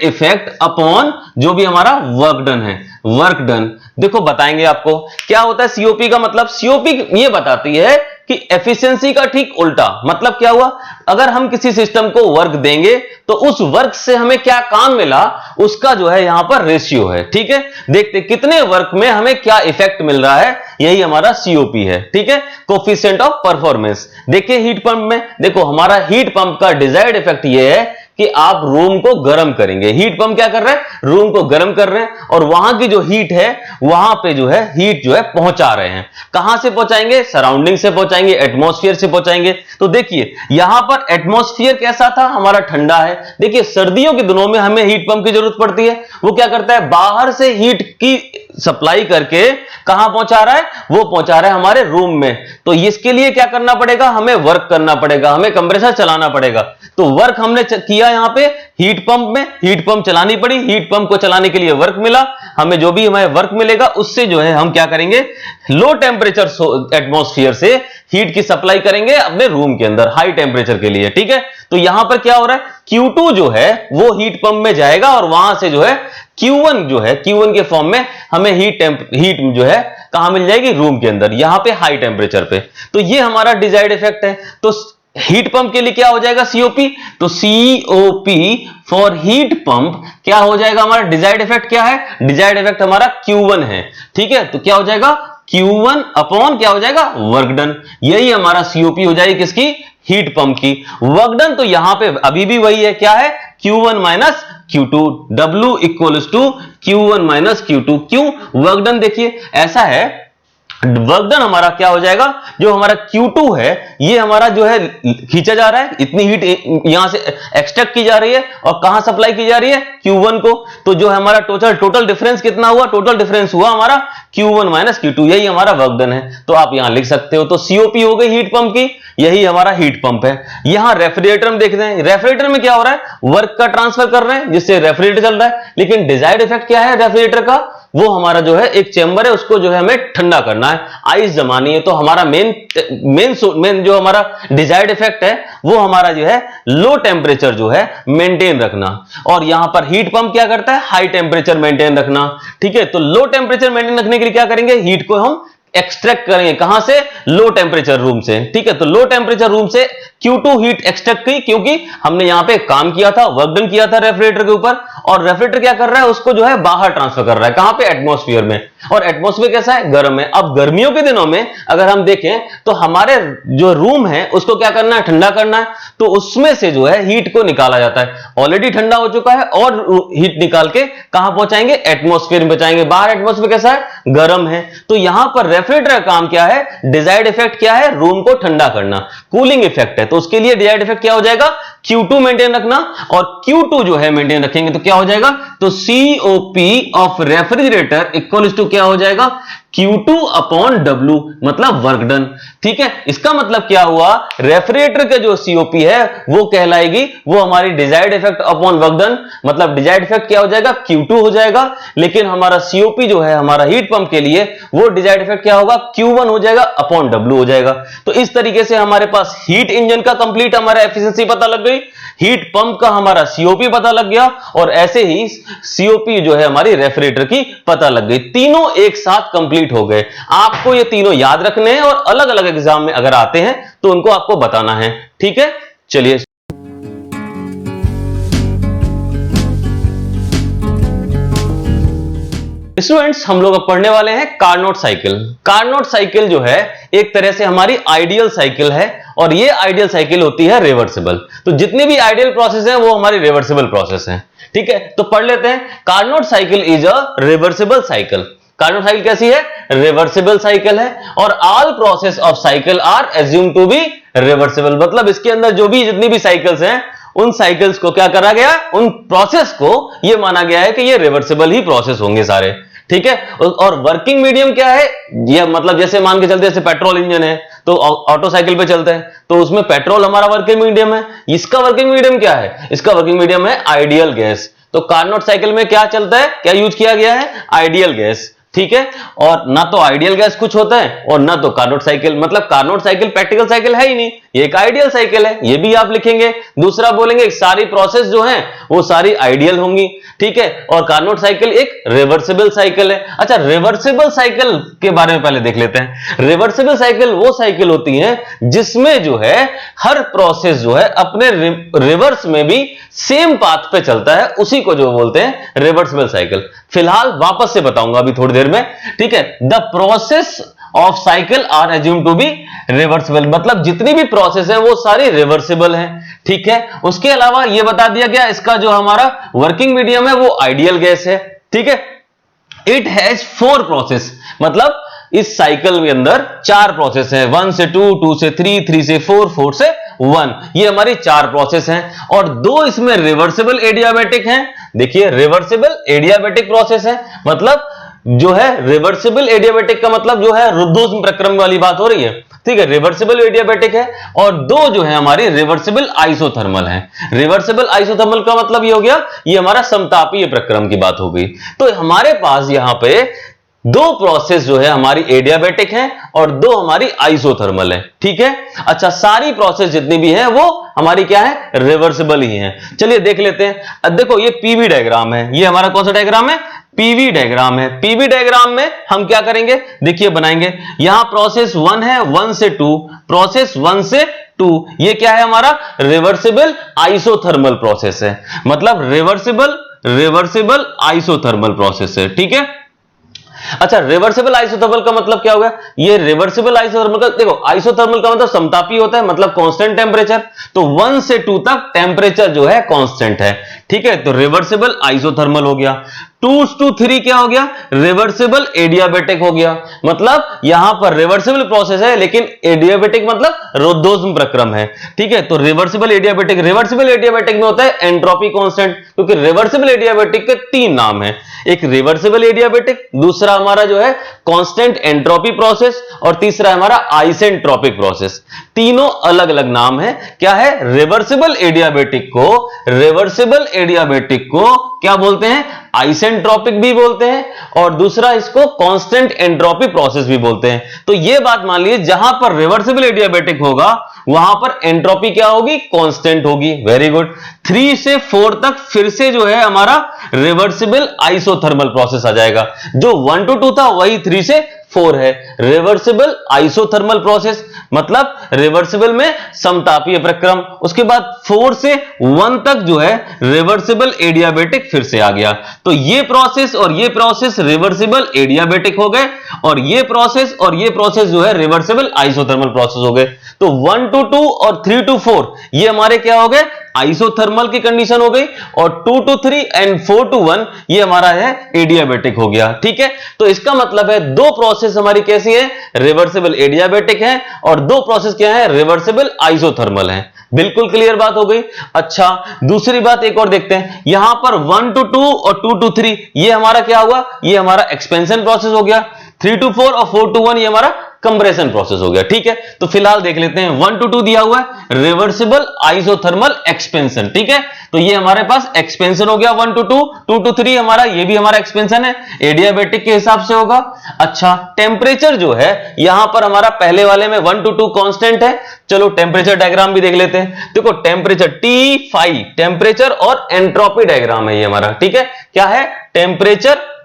इफेक्ट अपॉन जो भी हमारा वर्क डन है, वर्क डन। देखो बताएंगे आपको क्या होता है सीओपी का मतलब। सीओपी ये बताती है कि एफिशिएंसी का ठीक उल्टा। मतलब क्या हुआ, अगर हम किसी सिस्टम को वर्क देंगे तो उस वर्क से हमें क्या काम मिला, उसका जो है यहां पर रेशियो है। ठीक है, देखते कितने वर्क में हमें क्या इफेक्ट मिल रहा है, यही हमारा सीओपी है। ठीक है, कोफिशिएंट ऑफ परफॉर्मेंस। देखिए हीट पंप में, देखो हमारा हीट पंप का डिजायर्ड इफेक्ट ये है कि आप रूम को गर्म करेंगे। हीट पंप क्या कर रहे हैं? रूम को गर्म कर रहे हैं, और वहां की जो हीट है वहां पे जो है हीट जो है पहुंचा रहे हैं। कहां से पहुंचाएंगे? सराउंडिंग से पहुंचाएंगे, एटमॉस्फेयर से पहुंचाएंगे। तो देखिए यहां पर एटमॉस्फेयर कैसा था, हमारा ठंडा है। देखिए सर्दियों के दिनों में हमें हीट पंप की जरूरत पड़ती है, वो क्या करता है? बाहर से हीट की सप्लाई करके कहां पहुंचा रहा है? वो पहुंचा रहा है हमारे रूम में। तो इसके लिए क्या करना पड़ेगा? हमें वर्क करना पड़ेगा, हमें कंप्रेसर चलाना पड़ेगा। तो वर्क हमने किया यहां पे हीट पंप में, हीट पंप चलानी पड़ी, हीट पंप को चलाने के लिए वर्क मिला। हमें जो भी हमें वर्क मिलेगा उससे जो है हम क्या करेंगे? लो टेम्परेचर एटमॉस्फेयर से हीट की सप्लाई करेंगे अपने रूम के अंदर हाई टेम्परेचर के लिए। ठीक है, तो यहां पर क्या हो रहा है? Q2 जो है वो हीट पंप में जाएगा और वहां से जो है Q1 जो है, Q1 के फॉर्म में हमें हीट जो है कहां मिल जाएगी? रूम के अंदर, यहां पे हाई टेम्परेचर पे। तो ये हमारा डिजायर्ड इफेक्ट है। तो हीट पंप के लिए क्या हो जाएगा? सीओपी। तो सीओपी फॉर हीट पंप क्या हो जाएगा? हमारा डिजायर्ड इफेक्ट क्या है? डिजायर्ड इफेक्ट हमारा Q1 है। ठीक है, तो क्या हो जाएगा? Q1 अपॉन क्या हो जाएगा? Work done. यही हमारा सीओपी हो जाएगी किसकी? हीट पंप की। वर्क डन तो यहां पे अभी भी वही है, क्या है? Q1 minus Q2, W equals to Q1 minus Q2। क्यों? वर्क डन देखिए ऐसा है, वर्क डन हमारा क्या हो जाएगा? जो हमारा Q2 है ये हमारा जो है खींचा जा रहा है, इतनी हीट यहां से एक्सट्रैक्ट की जा रही है और कहां सप्लाई की जा रही है? Q1 को। तो जो है हमारा टोटल डिफरेंस कितना हुआ? टोटल डिफरेंस हुआ हमारा Q1 माइनस Q2, यही हमारा वर्क डन है। तो आप यहां लिख सकते हो। तो सीओपी हो गई हीट पंप की, यही हमारा हीट पंप है। यहां रेफ्रिजरेटर में देखते हैं, रेफ्रिजरेटर में क्या हो रहा है? वर्क का ट्रांसफर कर रहे हैं जिससे रेफ्रिजरेटर चल रहा है। लेकिन डिजायर्ड इफेक्ट क्या है रेफ्रिजरेटर का? वो हमारा जो है एक चेंबर है, उसको जो है हमें ठंडा करना है, आइस जमानी है। तो हमारा मेन जो हमारा डिजायर्ड इफेक्ट है वो हमारा जो है लो टेम्परेचर जो है मेंटेन रखना। और यहां पर हीट पंप क्या करता है? हाई टेम्परेचर मेंटेन रखना। ठीक है, तो लो टेम्परेचर मेंटेन रखने के लिए क्या करेंगे? हीट को हम एक्सट्रैक्ट करेंगे। कहां से? लो टेम्परेचर रूम से। ठीक है, तो लो टेम्परेचर रूम से Q2 हीट एक्सट्रैक्ट की, क्योंकि हमने यहां पे काम किया था, वर्क डन किया था रेफ्रिजरेटर के ऊपर। और रेफ्रिजरेटर क्या कर रहा है? उसको जो है बाहर ट्रांसफर कर रहा है। कहां पे? एटमॉस्फेयर में। और एटमॉस्फेयर कैसा है? गर्म है। अब गर्मियों के दिनों में अगर हम देखें तो हमारे जो रूम है उसको क्या करना है? ठंडा करना है। तो उसमें से जो है हीट को निकाला जाता है। ऑलरेडी ठंडा हो चुका है और हीट निकाल के कहां पहुंचाएंगे? एटमॉस्फेयर में पहुंचाएंगे। बाहर एटमॉस्फेयर कैसा है? गर्म है। तो यहां पर रेफ्रिजरेटर का काम क्या है? डिजायर्ड इफेक्ट क्या है? रूम को ठंडा करना, कूलिंग इफेक्ट है। तो उसके लिए डिजायर्ड इफेक्ट क्या हो जाएगा? Q2 मेंटेन रखना। और Q2 जो है मेंटेन रखेंगे तो क्या हो जाएगा? तो COP of refrigerator equals to क्या हो जाएगा? Q2 अपॉन W, मतलब वर्क डन। ठीक है, इसका मतलब क्या हुआ? रेफ्रिजरेटर का जो COP है वो कहलाएगी वो हमारी desired effect upon work done, मतलब डिजायर्ड इफेक्ट क्या हो जाएगा? Q2 हो जाएगा। लेकिन हमारा COP जो है हमारा हीट पंप के लिए वो डिजायर्ड इफेक्ट क्या होगा? Q1 हो जाएगा अपॉन W हो जाएगा। तो इस तरीके से हमारे पास हीट इंजन का कंप्लीट हमारा एफिशिएंसी पता लग गई, हीट पंप का हमारा COP पता लग गया, और ऐसे ही COP जो है हमारी रेफ्रिजरेटर की पता लग गई। तीनों एक साथ कंप्लीट हो गए। आपको ये तीनों याद रखने हैं और अलग अलग एग्जाम में अगर आते हैं तो उनको आपको बताना है। ठीक है, चलिए स्टूडेंट्स, हम लोग अब पढ़ने वाले हैं कार्नोट साइकिल। कार्नोट साइकिल जो है एक तरह से हमारी आइडियल साइकिल है, और ये आइडियल साइकिल होती है रिवर्सिबल। तो जितनी भी आइडियल प्रोसेस है वो हमारी रिवर्सिबल प्रोसेस है। ठीक है, तो पढ़ लेते हैं। Carnot cycle is a reversible cycle. Carnot cycle कैसी है? रिवर्सिबल साइकिल है। और all process of cycle are assume to be reversible, मतलब इसके अंदर जो भी जितनी भी साइकिल्स हैं उन साइकिल्स को क्या करा गया? उन प्रोसेस को ये माना गया है कि ये रिवर्सिबल ही प्रोसेस होंगे सारे। ठीक है। और वर्किंग मीडियम क्या है, ये मतलब जैसे मान के चलते, जैसे पेट्रोल इंजन है तो ऑटो साइकिल पे चलते हैं, तो उसमें पेट्रोल हमारा वर्किंग मीडियम है। इसका वर्किंग मीडियम क्या है, इसका वर्किंग मीडियम है आइडियल गैस। तो कार्नोट साइकिल में क्या चलता है, क्या यूज किया गया है, आइडियल गैस, ठीक है। और ना तो आइडियल गैस कुछ होता है और ना तो कार्नोट साइकिल, मतलब कार्नोट साइकिल प्रैक्टिकल साइकिल है ही नहीं, ये एक आइडियल साइकिल है, ये भी आप लिखेंगे। दूसरा बोलेंगे सारी प्रोसेस जो है वो सारी आइडियल होंगी, ठीक है। और कार्नोट साइकिल एक रिवर्सिबल साइकिल है। अच्छा, रिवर्सिबल साइकिल के बारे में पहले देख लेते हैं। रिवर्सिबल साइकिल वो साइकिल होती है जिसमें जो है हर प्रोसेस जो है अपने रिवर्स में भी सेम पाथ पे चलता है, उसी को जो बोलते हैं रिवर्सिबल साइकिल। फिलहाल वापस से बताऊंगा अभी थोड़ी देर में, ठीक है। The process of cycle are assume to be reversible, मतलब जितनी भी प्रोसेस है वो सारी रिवर्सिबल है, ठीक है। उसके अलावा ये बता दिया गया इसका जो हमारा वर्किंग मीडियम है वो आइडियल गैस है, ठीक है। इट हैज 4 प्रोसेस, मतलब इस साइकिल के अंदर 4 प्रोसेस है, 1 से 2, 2 से 3, 3 से 4, 4 से 1, ये हमारी 4 प्रोसेस हैं। और 2 इसमें रिवर्सिबल एडियाबैटिक हैं। देखिए रिवर्सिबल एडियाबैटिक प्रोसेस है, मतलब जो है रिवर्सिबल एडियाबैटिक का मतलब जो है रुद्धोष्म प्रक्रम वाली बात हो रही है, ठीक है। रिवर्सिबल एडियाबैटिक है। और 2 जो है हमारी रिवर्सिबल आइसोथर्मल है। रिवर्सिबल आइसोथर्मल का मतलब ये हो गया, ये हमारा समतापीय प्रक्रम की बात हो गई। तो हमारे पास यहां पे 2 प्रोसेस जो है हमारी एडियाबैटिक है और 2 हमारी आइसोथर्मल है, ठीक है। अच्छा, सारी प्रोसेस जितनी भी है वो हमारी क्या है, रिवर्सिबल ही है। चलिए देख लेते हैं। अब देखो ये पीवी डायग्राम है, ये हमारा कौन सा डायग्राम है, पीवी डायग्राम है। पीवी डायग्राम में हम क्या करेंगे, देखिए बनाएंगे, यहां प्रोसेस 1 है, 1 से 2, प्रोसेस 1 से 2, ये क्या है हमारा रिवर्सिबल आइसोथर्मल प्रोसेस है, मतलब रिवर्सिबल आइसोथर्मल प्रोसेस है, ठीक है। अच्छा, रिवर्सिबल आइसोथर्मल का मतलब क्या होगा, ये रिवर्सिबल आइसोथर्मल का, देखो आइसोथर्मल का मतलब समतापी होता है, मतलब कांस्टेंट टेम्परेचर। तो 1 से 2 तक टेम्परेचर जो है कांस्टेंट है, ठीक है। तो रिवर्सिबल आइसोथर्मल हो गया। 2 to 3 क्या हो गया, रिवर्सिबल एडियाबैटिक हो गया। मतलब यहां पर रिवर्सिबल प्रोसेस है लेकिन एडियाबैटिक मतलब रुद्धोष्म प्रक्रम है, ठीक है। तो रिवर्सिबल एडियाबैटिक में होता है एंट्रोपी कांस्टेंट, क्योंकि रिवर्सिबल एडियाबैटिक के 3 नाम है, एक रिवर्सिबल एडियाबैटिक, दूसरा हमारा जो है कांस्टेंट एंट्रोपी प्रोसेस और तीसरा हमारा आइसेंट्रोपिक प्रोसेस। तीनों अलग अलग नाम है। क्या है, रिवर्सिबल एडियाबैटिक को क्या बोलते हैं, आइसेंट्रोपिक भी बोलते हैं, और दूसरा इसको कांस्टेंट एंट्रोपी प्रोसेस भी बोलते हैं। तो ये बात मान लीजिए, जहां पर रिवर्सिबल एडियाबैटिक होगा वहां पर एंट्रोपी क्या होगी, कांस्टेंट होगी। Very good. 3 से 4 तक फिर से जो है हमारा रिवर्सिबल आइसोथर्मल प्रोसेस आ जाएगा। जो 1 to 2 था वही 3 से 4 है, रिवर्सिबल आइसोथर्मल प्रोसेस, मतलब रिवर्सिबल में समतापीय प्रक्रम। उसके बाद 4 से 1 तक जो है रिवर्सिबल एडियाबैटिक फिर से आ गया। तो ये प्रोसेस और ये प्रोसेस रिवर्सिबल एडियाबैटिक हो गए, और ये प्रोसेस जो है रिवर्सिबल आइसोथर्मल प्रोसेस हो गए। तो 1 to 2 और 3 to 4 ये हमारे क्या हो गए, आइसोथर्मल की कंडीशन हो गई, और 2 to 3 एंड 4 to 1 ये हमारा है एडियाबैटिक हो गया, ठीक है। तो इसका मतलब है 2 प्रोसेस हमारी कैसी है, रिवर्सिबल एडियाबैटिक है, और 2 प्रोसेस क्या है, रिवर्सिबल आइसोथर्मल है। बिल्कुल क्लियर बात हो गई। अच्छा, दूसरी बात एक और देखते हैं। यहां पर 1 to 2 और 2 to 3 ये हमारा क्या हुआ, ये हमारा एक्सपेंशन प्रोसेस हो गया। 3 to 4 और 4 to 1 ये हमारा कंप्रेशन प्रोसेस हो गया, ठीक है। तो फिलहाल देख लेते हैं। 1 to 2 दिया हुआ है रिवर्सिबल आइसोथर्मल एक्सपेंशन, ठीक है। तो ये हमारे पास एक्सपेंशन हो गया 1 to 2, 2 to 3 हमारा, ये भी हमारा एक्सपेंशन है, एडियाबैटिक के हिसाब से होगा। अच्छा, टेम्परेचर जो है यहां पर हमारा पहले वाले में 1 to 2 कांस्टेंट है। चलो टेम्परेचर डायग्राम भी देख लेते हैं। देखो टेम्परेचर T5 टेम्परेचर और एंट्रोपी डायग्राम है ये हमारा, ठीक है। क्या है,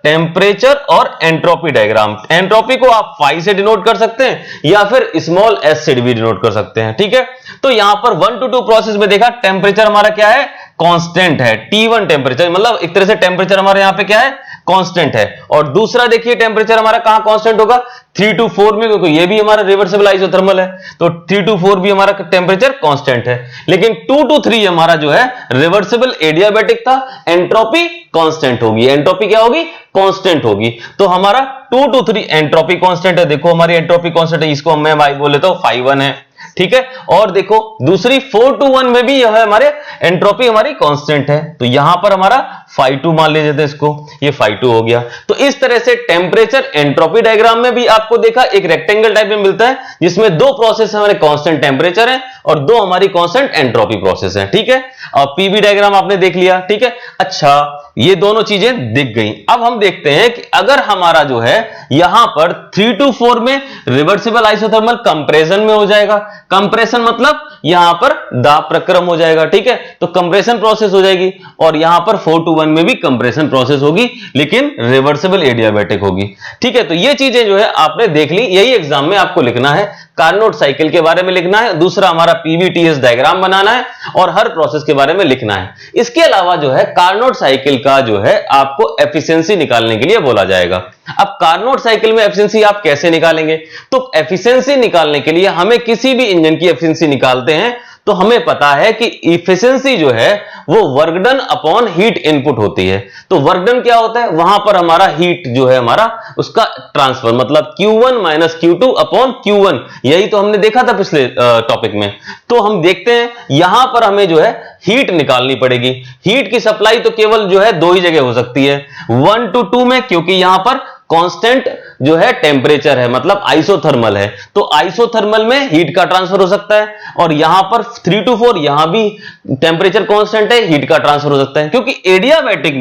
टेम्परेचर और एंट्रोपी डायग्राम। एंट्रोपी को आप फाई से डिनोट कर सकते हैं या फिर स्मॉल एस से भी डिनोट कर सकते हैं, ठीक है। तो यहां पर 1 to 2 प्रोसेस में देखा टेम्परेचर हमारा क्या है, कांस्टेंट है। T1 टेम्परेचर, मतलब एक तरह से टेम्परेचर हमारे यहां पे क्या है, कांस्टेंट है। और दूसरा देखिए टेम्परेचर हमारा कहां कांस्टेंट होगा, 3 to 4 में, क्योंकि ये भी हमारा रिवर्सिबल आइसोथर्मल है। तो 3 to 4 भी हमारा टेम्परेचर कांस्टेंट है। लेकिन 2 to 3 हमारा जो है रिवर्सिबल एडियाबैटिक था, एंट्रोपी कांस्टेंट होगी। एंट्रोपी क्या होगी, कांस्टेंट होगी। तो हमारा 2 to 3 एंट्रोपी कांस्टेंट है। देखो हमारी एंट्रोपी कांस्टेंट है, इसको मैं बोल लेता हूं phi 1 है। ठीक है। और देखो दूसरी 4 to 1 में भी यह है हमारे एंट्रोपी हमारी कांस्टेंट है, तो यहां पर हमारा phi2 मान लेते थे इसको, ये phi2 हो गया। तो इस तरह से टेम्परेचर एंट्रोपी डायग्राम में भी आपको देखा एक रेक्टेंगल टाइप में मिलता है जिसमें दो प्रोसेस हमारे कांस्टेंट टेम्परेचर है और दो हमारी कांस्टेंट एंट्रोपी प्रोसेस है, ठीक है। और पीवी डायग्राम आपने देख लिया, ठीक है। अच्छा, ये दोनों चीजें दिख गई। अब हम देखते हैं कि अगर हमारा जो है यहां पर 3 to 4 में रिवर्सिबल आइसोथर्मल कंप्रेशन में हो जाएगा, कंप्रेशन मतलब यहां पर दाब प्रक्रम हो जाएगा, ठीक है। तो कंप्रेशन प्रोसेस हो जाएगी और यहां पर 4 to 1 में भी कंप्रेशन प्रोसेस होगी लेकिन रिवर्सिबल एडियाबैटिक होगी, ठीक है। तो ये चीजें जो है आपने देख ली, यही एग्जाम में आपको लिखना है। कार्नोट साइकिल के बारे में लिखना है, दूसरा हमारा पीवीटीएस डायग्राम बनाना है और हर प्रोसेस के बारे में लिखना है। इसके अलावा जो है कार्नोट साइकिल का जो है आपको एफिशिएंसी निकालने के लिए बोला जाएगा। अब कार्नोट साइकिल में एफिशिएंसी आप कैसे निकालेंगे? तो एफिशिएंसी निकालने के लिए हमें किसी भी इंजन की एफिशिएंसी निकालते हैं तो हमें पता है कि एफिशिएंसी जो है वो work done upon heat input होती है। तो वर्क डन क्या होता है? वहां पर हमारा हीट जो है हमारा उसका ट्रांसफर मतलब Q1 minus Q2 upon Q1, यही तो हमने देखा था पिछले टॉपिक में। तो हम देखते हैं यहां पर हमें जो है हीट निकालनी पड़ेगी। हीट की सप्लाई तो केवल जो है दो ही जगह हो सकती है, 1 to 2 में, क्योंकि यहां पर कांस्टेंट जो है टेम्परेचर है मतलब आइसोथर्मल है, तो आइसोथर्मल में हीट का ट्रांसफर हो सकता है। और यहां पर 3 to 4 यहां भी टेम्परेचर कांस्टेंट है, हीट का ट्रांसफर हो सकता है। क्योंकि एडियाबैटिक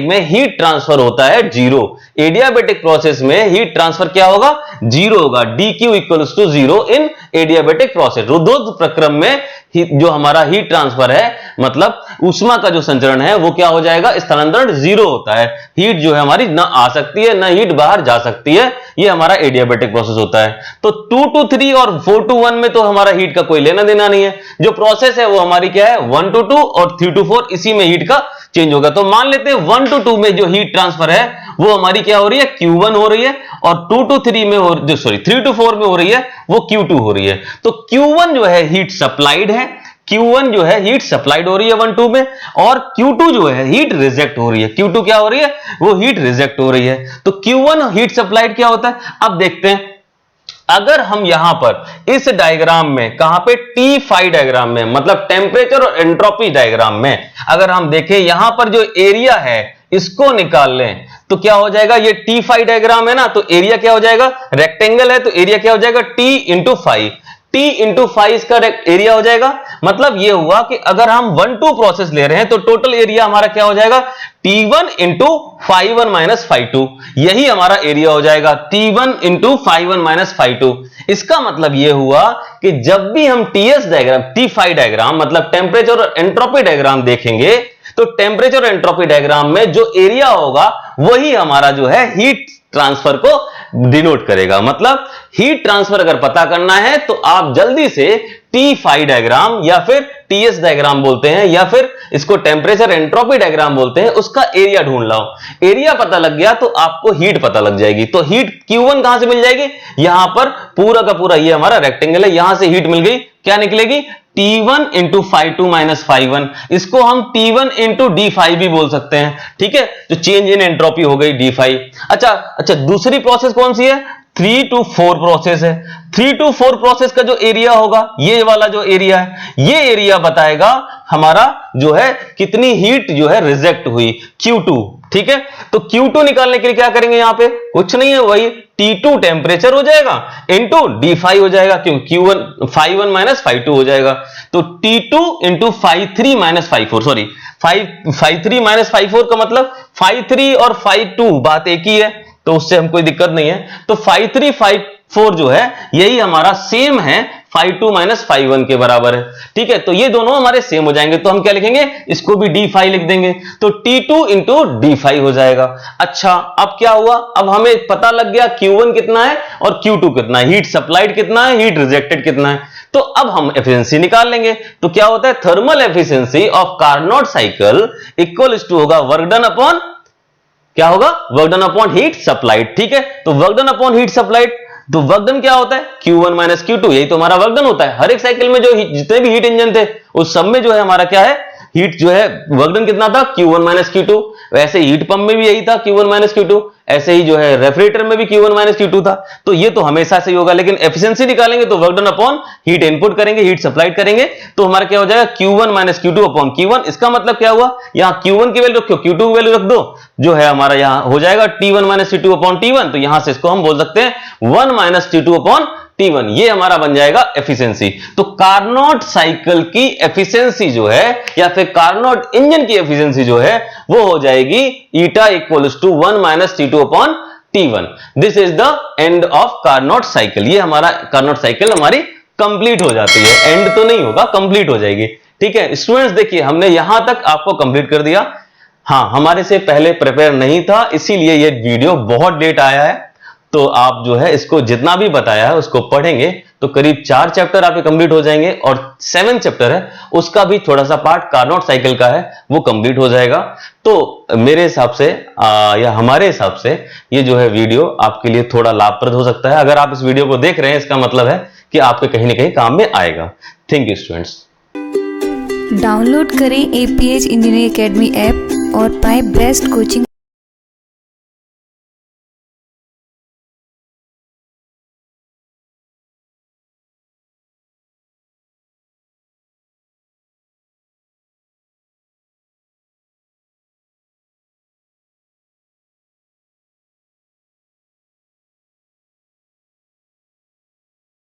में हीट ट्रांसफर होता है जीरो। एडियाबैटिक प्रोसेस में हीट ट्रांसफर क्या होगा? जीरो होगा। dq equals to zero in adiabatic process. रुद्धोष्म प्रक्रम में जो हमारा हीट ट्रांसफर है मतलब ऊष्मा का जो संचरण है वो क्या हो जाएगा? स्थानांतरण जीरो होता है। हीट जो है हमारी ना आ सकती है ना हीट बाहर जा सकती है, ये हमारा एडियाबैटिक प्रोसेस होता है। तो 2 to 3 और 4 to 1 में तो हमारा हीट का कोई लेना देना नहीं है। जो प्रोसेस है वो हमारी क्या है? 1 to 2 और 3 to 4, इसी में हीट का चेंज होगा। तो मान लेते हैं 1 to 2 में जो हीट ट्रांसफर है वो हमारी क्या हो रही है? Q1 हो रही है और 2 to 3 में हो सॉरी 3 to 4 में हो रही है वो Q2 हो रही है। तो Q1 जो है हीट सप्लाइड है, Q1 जो है हीट सप्लाइड हो रही है 1 2 में, और Q2 जो है हीट रिजेक्ट हो रही है। Q2 क्या हो रही है? वो हीट रिजेक्ट हो रही है। तो Q1 हीट सप्लाइड क्या होता है? अब देखते हैं, अगर हम यहां पर इस डायग्राम में कहां पे T5 डायग्राम में मतलब टेम्परेचर और एंट्रोपी डायग्राम में अगर हम देखें यहां पर जो एरिया है इसको निकाल लें तो क्या हो जाएगा? ये T5 डायग्राम है ना, तो एरिया क्या हो जाएगा? रेक्टेंगल है तो एरिया क्या हो जाएगा? T into 5। T इंटू 5 इसका एरिया हो जाएगा। मतलब ये हुआ कि अगर हम 1 2 प्रोसेस ले रहे हैं तो टोटल एरिया हमारा क्या हो जाएगा? T1 इंटू 5 माइनस 5 यही हमारा एरिया हो जाएगा, T1 इंटू 5 माइनस 5। इसका मतलब ये हुआ कि जब भी हम TS डायग्राम T5 डायग्राम मतलब टेम्परेचर और एंट्रोपी डायग्राम देखेंगे तो टेम्परेचर और एंट्रोपी डायग्राम में जो एरिया होगा वही हमारा जो है हीट ट्रांसफर को डिनोट करेगा। मतलब हीट ट्रांसफर अगर पता करना है तो आप जल्दी से T5 डायग्राम या फिर TS डायग्राम बोलते हैं या फिर इसको टेम्परेचर एंट्रोपी डायग्राम बोलते हैं, उसका एरिया ढूंढ लाओ। एरिया पता लग गया तो आपको हीट पता लग जाएगी। तो हीट Q1 कहां से मिल जाएगी? यहां पर पूरा का पूरा ये हमारा रेक्टेंगल है, यहां से हीट मिल गई, क्या निकलेगी? T1 into 5 minus 5। इसको हम T1 इंटू D5 भी बोल सकते हैं, ठीक है। जो चेंज इन एंट्रोपी हो गई D5। अच्छा, दूसरी प्रोसेस कौन सी है? 3 to 4 प्रोसेस है। 3 to 4 प्रोसेस का जो एरिया होगा ये वाला जो एरिया है, ये एरिया बताएगा हमारा जो है कितनी हीट जो है रिजेक्ट हुई, Q2, ठीक है। तो Q2 निकालने के लिए क्या करेंगे? यहां पे कुछ नहीं है, वही T2 टेम्परेचर हो जाएगा इंटू D5 हो जाएगा, क्योंकि Q1 5 माइनस 5 हो जाएगा। तो T2 into 5 minus 5 sorry 5 minus 5 का मतलब 5 और 5 बात एक ही है, तो उससे हम कोई दिक्कत नहीं है। तो 5 जो है यही हमारा सेम है 5 माइनस 5 के बराबर है, ठीक है। तो ये दोनों हमारे सेम हो जाएंगे, तो हम क्या लिखेंगे? इसको भी D5 लिख देंगे, तो T2 इंटू D5 हो जाएगा। अच्छा, अब क्या हुआ? अब हमें पता लग गया Q1 कितना है और Q2 कितना है, हीट सप्लाइड कितना है, हीट रिजेक्टेड कितना है। तो अब हम एफिशिएंसी निकाल लेंगे। तो क्या होता है? Thermal efficiency of Carnot cycle equal to होगा वर्क डन अपॉन क्या होगा? Work done upon heat supplied, ठीक है। तो work done upon heat supplied, तो वर्क डन क्या होता है? Q1 माइनस Q2, यही तो हमारा वर्क डन होता है। हर एक साइकिल में जो जितने भी हीट इंजन थे उस सब में जो है हमारा क्या है? हीट जो है वर्क डन कितना था Q1 माइनस Q2, वैसे हीट पंप में भी यही था Q1 माइनस Q2, ऐसे ही जो है रेफ्रिजरेटर में भी Q1 माइनस Q2 था। तो ये तो हमेशा से ही होगा, लेकिन एफिशिएंसी निकालेंगे तो work done upon heat input करेंगे, हीट सप्लाइड करेंगे, तो हमारा क्या हो जाएगा Q1 minus Q2 upon Q1। इसका मतलब क्या हुआ, यहाँ Q1 की वैल्यू रखो, Q2 की वैल्यू रख दो, जो है हमारा यहाँ हो जाएगा T1 minus T2 upon T1। तो यहां से इसको हम बोल सकते हैं 1 माइनस T2 अपॉन T1, ये हमारा बन जाएगा एफिशिएंसी। तो कार्नोट साइकिल की एफिशिएंसी जो है या फिर कार्नोट इंजन की एफिशिएंसी जो है वो हो जाएगी eta equals to 1 minus T2 upon T1। This is the end of Carnot cycle. ये हमारा कार्नोट साइकिल हमारी कंप्लीट हो जाती है, एंड तो नहीं होगा, कंप्लीट हो जाएगी। ठीक है स्टूडेंट्स, देखिए हमने यहां तक आपको कंप्लीट कर दिया। हाँ, हमारे से पहले प्रिपेयर नहीं था, इसीलिए ये वीडियो बहुत लेट आया है। तो आप जो है इसको जितना भी बताया है उसको पढ़ेंगे तो करीब 4 चैप्टर आपके कंप्लीट हो जाएंगे, और 7 चैप्टर है उसका भी थोड़ा सा पार्ट कार्नोट साइकिल का है वो कंप्लीट हो जाएगा। तो मेरे हिसाब से या हमारे हिसाब से ये जो है वीडियो आपके लिए थोड़ा लाभप्रद हो सकता है। अगर आप इस वीडियो को देख रहे हैं इसका मतलब है कि आपके कहीं ना कहीं काम में आएगा। Thank you students. डाउनलोड करें APH इंजीनियरिंग एकेडमी ऐप और पाएं बेस्ट कोचिंग।